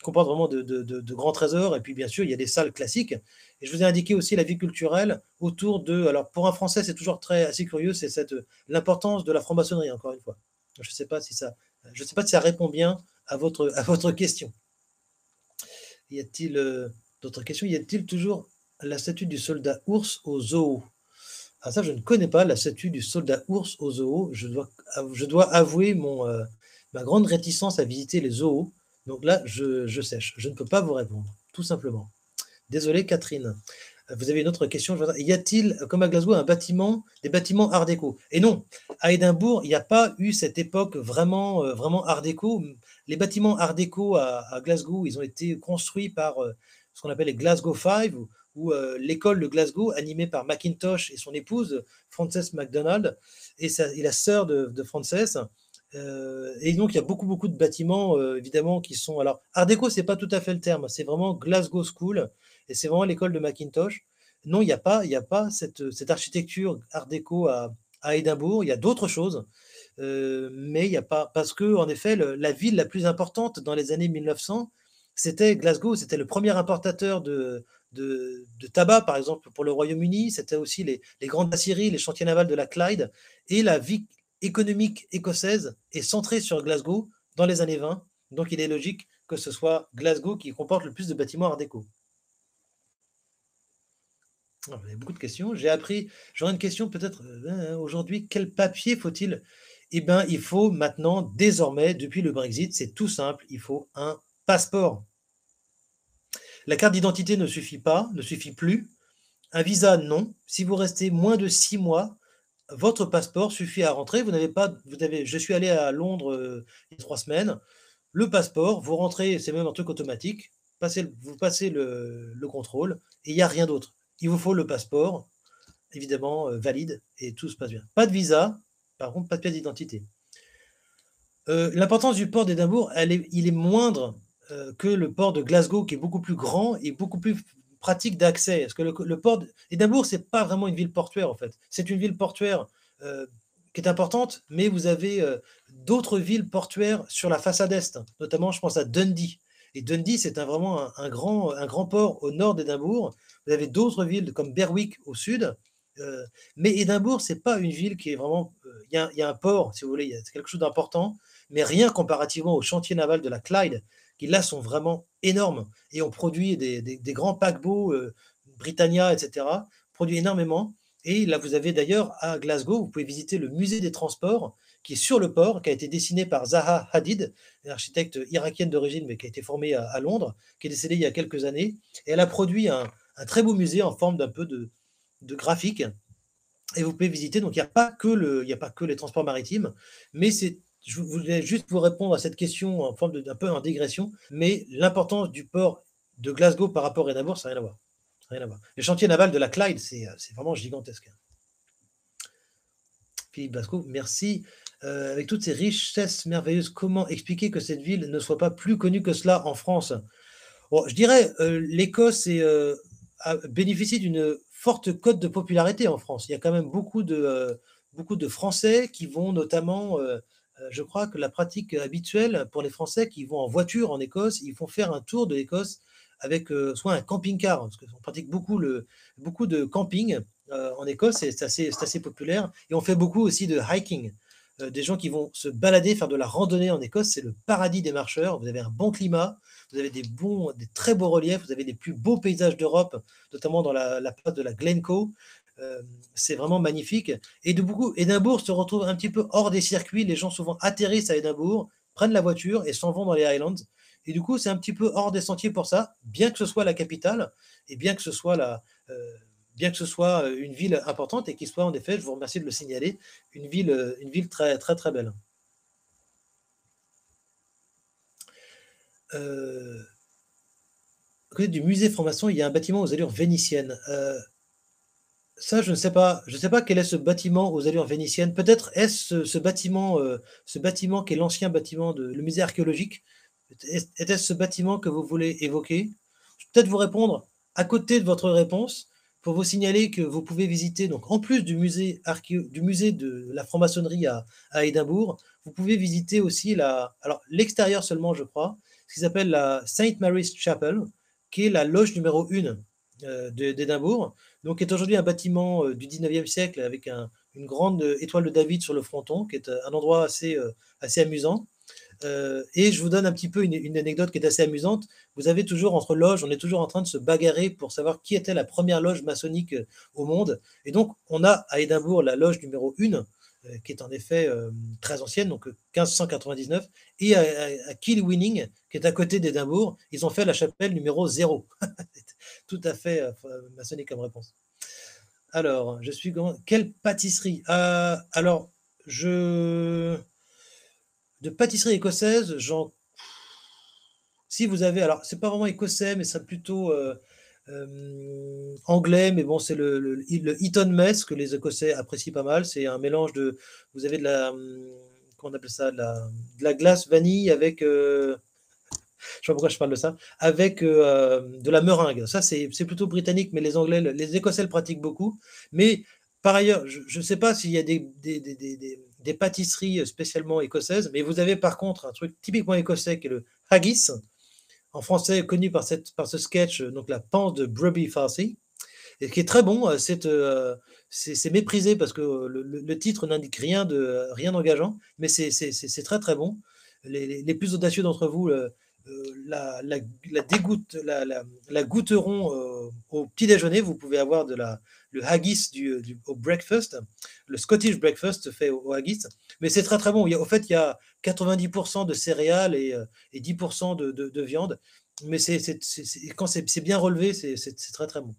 comporte vraiment de grands trésors. Et puis, bien sûr, il y a des salles classiques. Et je vous ai indiqué aussi la vie culturelle autour de... Alors, pour un Français, c'est toujours assez curieux, c'est l'importance de la franc-maçonnerie, encore une fois. Je ne sais pas si ça répond bien à votre question. Y a-t-il d'autres questions? Y a-t-il toujours la statue du soldat ours au zoo? Ah, ça, je ne connais pas la statue du soldat ours au zoo. Je dois avouer ma grande réticence à visiter les zoos. Donc là, je sèche. Je ne peux pas vous répondre, tout simplement. Désolé, Catherine. Vous avez une autre question? Y a-t-il, comme à Glasgow, des bâtiments art déco? Et non, à Édimbourg, il n'y a pas eu cette époque vraiment art déco. Les bâtiments art déco à Glasgow, ils ont été construits par ce qu'on appelle les Glasgow Five, ou l'école de Glasgow, animée par Mackintosh et son épouse, Frances MacDonald, et la sœur de Frances. Et donc, il y a beaucoup de bâtiments, évidemment, qui sont... Alors, art déco, c'est pas tout à fait le terme. C'est vraiment Glasgow School, et c'est vraiment l'école de Mackintosh. Non, il n'y a pas cette architecture art déco à Édimbourg. Il y a d'autres choses, mais il n'y a pas... Parce que, en effet, la ville la plus importante dans les années 1900, c'était Glasgow. C'était le premier importateur de tabac, par exemple, pour le Royaume-Uni. C'était aussi les grandes aciéries, les chantiers navals de la Clyde. Et la vie économique écossaise est centrée sur Glasgow dans les années 20. Donc, il est logique que ce soit Glasgow qui comporte le plus de bâtiments art déco. Alors, il y a beaucoup de questions. J'aurais une question peut-être aujourd'hui. Quel papier faut-il? Eh bien, il faut maintenant, désormais, depuis le Brexit, c'est tout simple, il faut un passeport. La carte d'identité ne suffit plus. Un visa, non. Si vous restez moins de 6 mois, votre passeport suffit à rentrer. Je suis allé à Londres il y a 3 semaines. Le passeport, vous rentrez, c'est même un truc automatique. Vous passez le contrôle et il n'y a rien d'autre. Il vous faut le passeport, évidemment valide, et tout se passe bien. Pas de visa, par contre, pas de pièce d'identité. L'importance du port d'Édimbourg, il est moindre que le port de Glasgow, qui est beaucoup plus grand et beaucoup plus pratique d'accès. Parce que le port d'Édimbourg, c'est pas vraiment une ville portuaire, en fait. C'est une ville portuaire qui est importante, mais vous avez d'autres villes portuaires sur la façade est. Notamment, je pense à Dundee. Et Dundee, c'est vraiment un grand port au nord d'Édimbourg. Vous avez d'autres villes comme Berwick au sud, Heu, mais Édimbourg, c'est pas une ville qui est vraiment, il y a un port, si vous voulez, il y a c'est quelque chose d'important, mais rien comparativement aux chantiers navals de la Clyde, qui là sont vraiment énormes et on produit des grands paquebots, Britannia et cetera, produit énormément et là, vous avez d'ailleurs à Glasgow, vous pouvez visiter le musée des transports qui est sur le port, qui a été dessiné par Zaha Hadid, une architecte irakienne d'origine, mais qui a été formée à Londres, qui est décédée il y a quelques années et elle a produit un très beau musée en forme d'un peu de graphique et vous pouvez visiter. Donc, il y a pas que les transports maritimes, mais je voulais juste vous répondre à cette question en forme d'un peu en digression, mais l'importance du port de Glasgow par rapport à Édimbourg, ça n'a rien à voir. Rien à voir. Le chantier naval de la Clyde, c'est vraiment gigantesque. Philippe Blasco, merci. Avec toutes ces richesses merveilleuses, comment expliquer que cette ville ne soit pas plus connue que cela en France? Bon, je dirais, l'Écosse bénéficie d'une forte cote de popularité en France. Il y a quand même beaucoup de Français qui vont notamment, je crois que la pratique habituelle pour les Français qui vont en voiture en Écosse, ils font faire un tour de l'Écosse avec, soit un camping-car, parce qu'on pratique beaucoup de camping, en Écosse et c'est assez populaire et on fait beaucoup aussi de hiking. Des gens qui vont se balader, faire de la randonnée en Écosse, c'est le paradis des marcheurs. Vous avez un bon climat, vous avez des très beaux reliefs, vous avez les plus beaux paysages d'Europe, notamment dans la place de la Glencoe. Euh, c'est vraiment magnifique. Et de beaucoup, Édimbourg se retrouve un petit peu hors des circuits. Les gens souvent atterrissent à Édimbourg, prennent la voiture et s'en vont dans les Highlands. Et du coup, c'est un petit peu hors des sentiers pour ça, bien que ce soit la capitale et bien que ce soit une ville importante et qu'il soit en effet, je vous remercie de le signaler, une ville très très très belle. Euh, À côté du musée franc-maçon, il y a un bâtiment aux allures vénitiennes. Ça, je ne sais pas. Je ne sais pas quel est ce bâtiment aux allures vénitiennes. Peut-être est-ce ce bâtiment qui est l'ancien bâtiment de le musée archéologique. Était-ce ce bâtiment que vous voulez évoquer? Je vais peut-être vous répondre à côté de votre réponse pour vous signaler que vous pouvez visiter, donc en plus du musée de la franc-maçonnerie à Édimbourg, vous pouvez visiter aussi alors l'extérieur seulement, je crois, ce qui s'appelle la Saint Mary's Chapel, qui est la loge numéro 1 d'Édimbourg, donc qui est aujourd'hui un bâtiment du 19e siècle avec une grande étoile de David sur le fronton, qui est un endroit assez amusant. Et je vous donne un petit peu une anecdote qui est assez amusante. Vous avez toujours entre loges, on est toujours en train de se bagarrer pour savoir qui était la première loge maçonnique au monde. Et donc, on a à Édimbourg la loge numéro 1, qui est en effet très ancienne, donc 1599, et à Kilwinning, qui est à côté d'Édimbourg, ils ont fait la chapelle numéro 0. Tout à fait maçonnique comme réponse. Alors, quelle pâtisserie alors, je de pâtisserie écossaise, si vous avez, alors c'est pas vraiment écossais, mais c'est plutôt anglais, mais bon, c'est le Eton Mess que les Écossais apprécient pas mal. C'est un mélange vous avez comment on appelle ça, de la glace vanille avec, je sais pas pourquoi je parle de ça, avec de la meringue. Ça, c'est plutôt britannique, mais les Anglais, les Écossais le pratiquent beaucoup. Mais par ailleurs, je ne sais pas s'il y a des pâtisseries spécialement écossaises, mais vous avez par contre un truc typiquement écossais qui est le haggis, en français connu par ce sketch, donc la panse de Brubby Farcy, et qui est très bon. C'est méprisé parce que le titre n'indique rien d'engageant, mais c'est très très bon. Les plus audacieux d'entre vous la goûteront au petit déjeuner. Vous pouvez avoir le haggis au breakfast, le Scottish breakfast fait au haggis, mais c'est très très bon. Au fait, il y a 90% de céréales et 10% de viande, mais quand c'est bien relevé, c'est très très bon.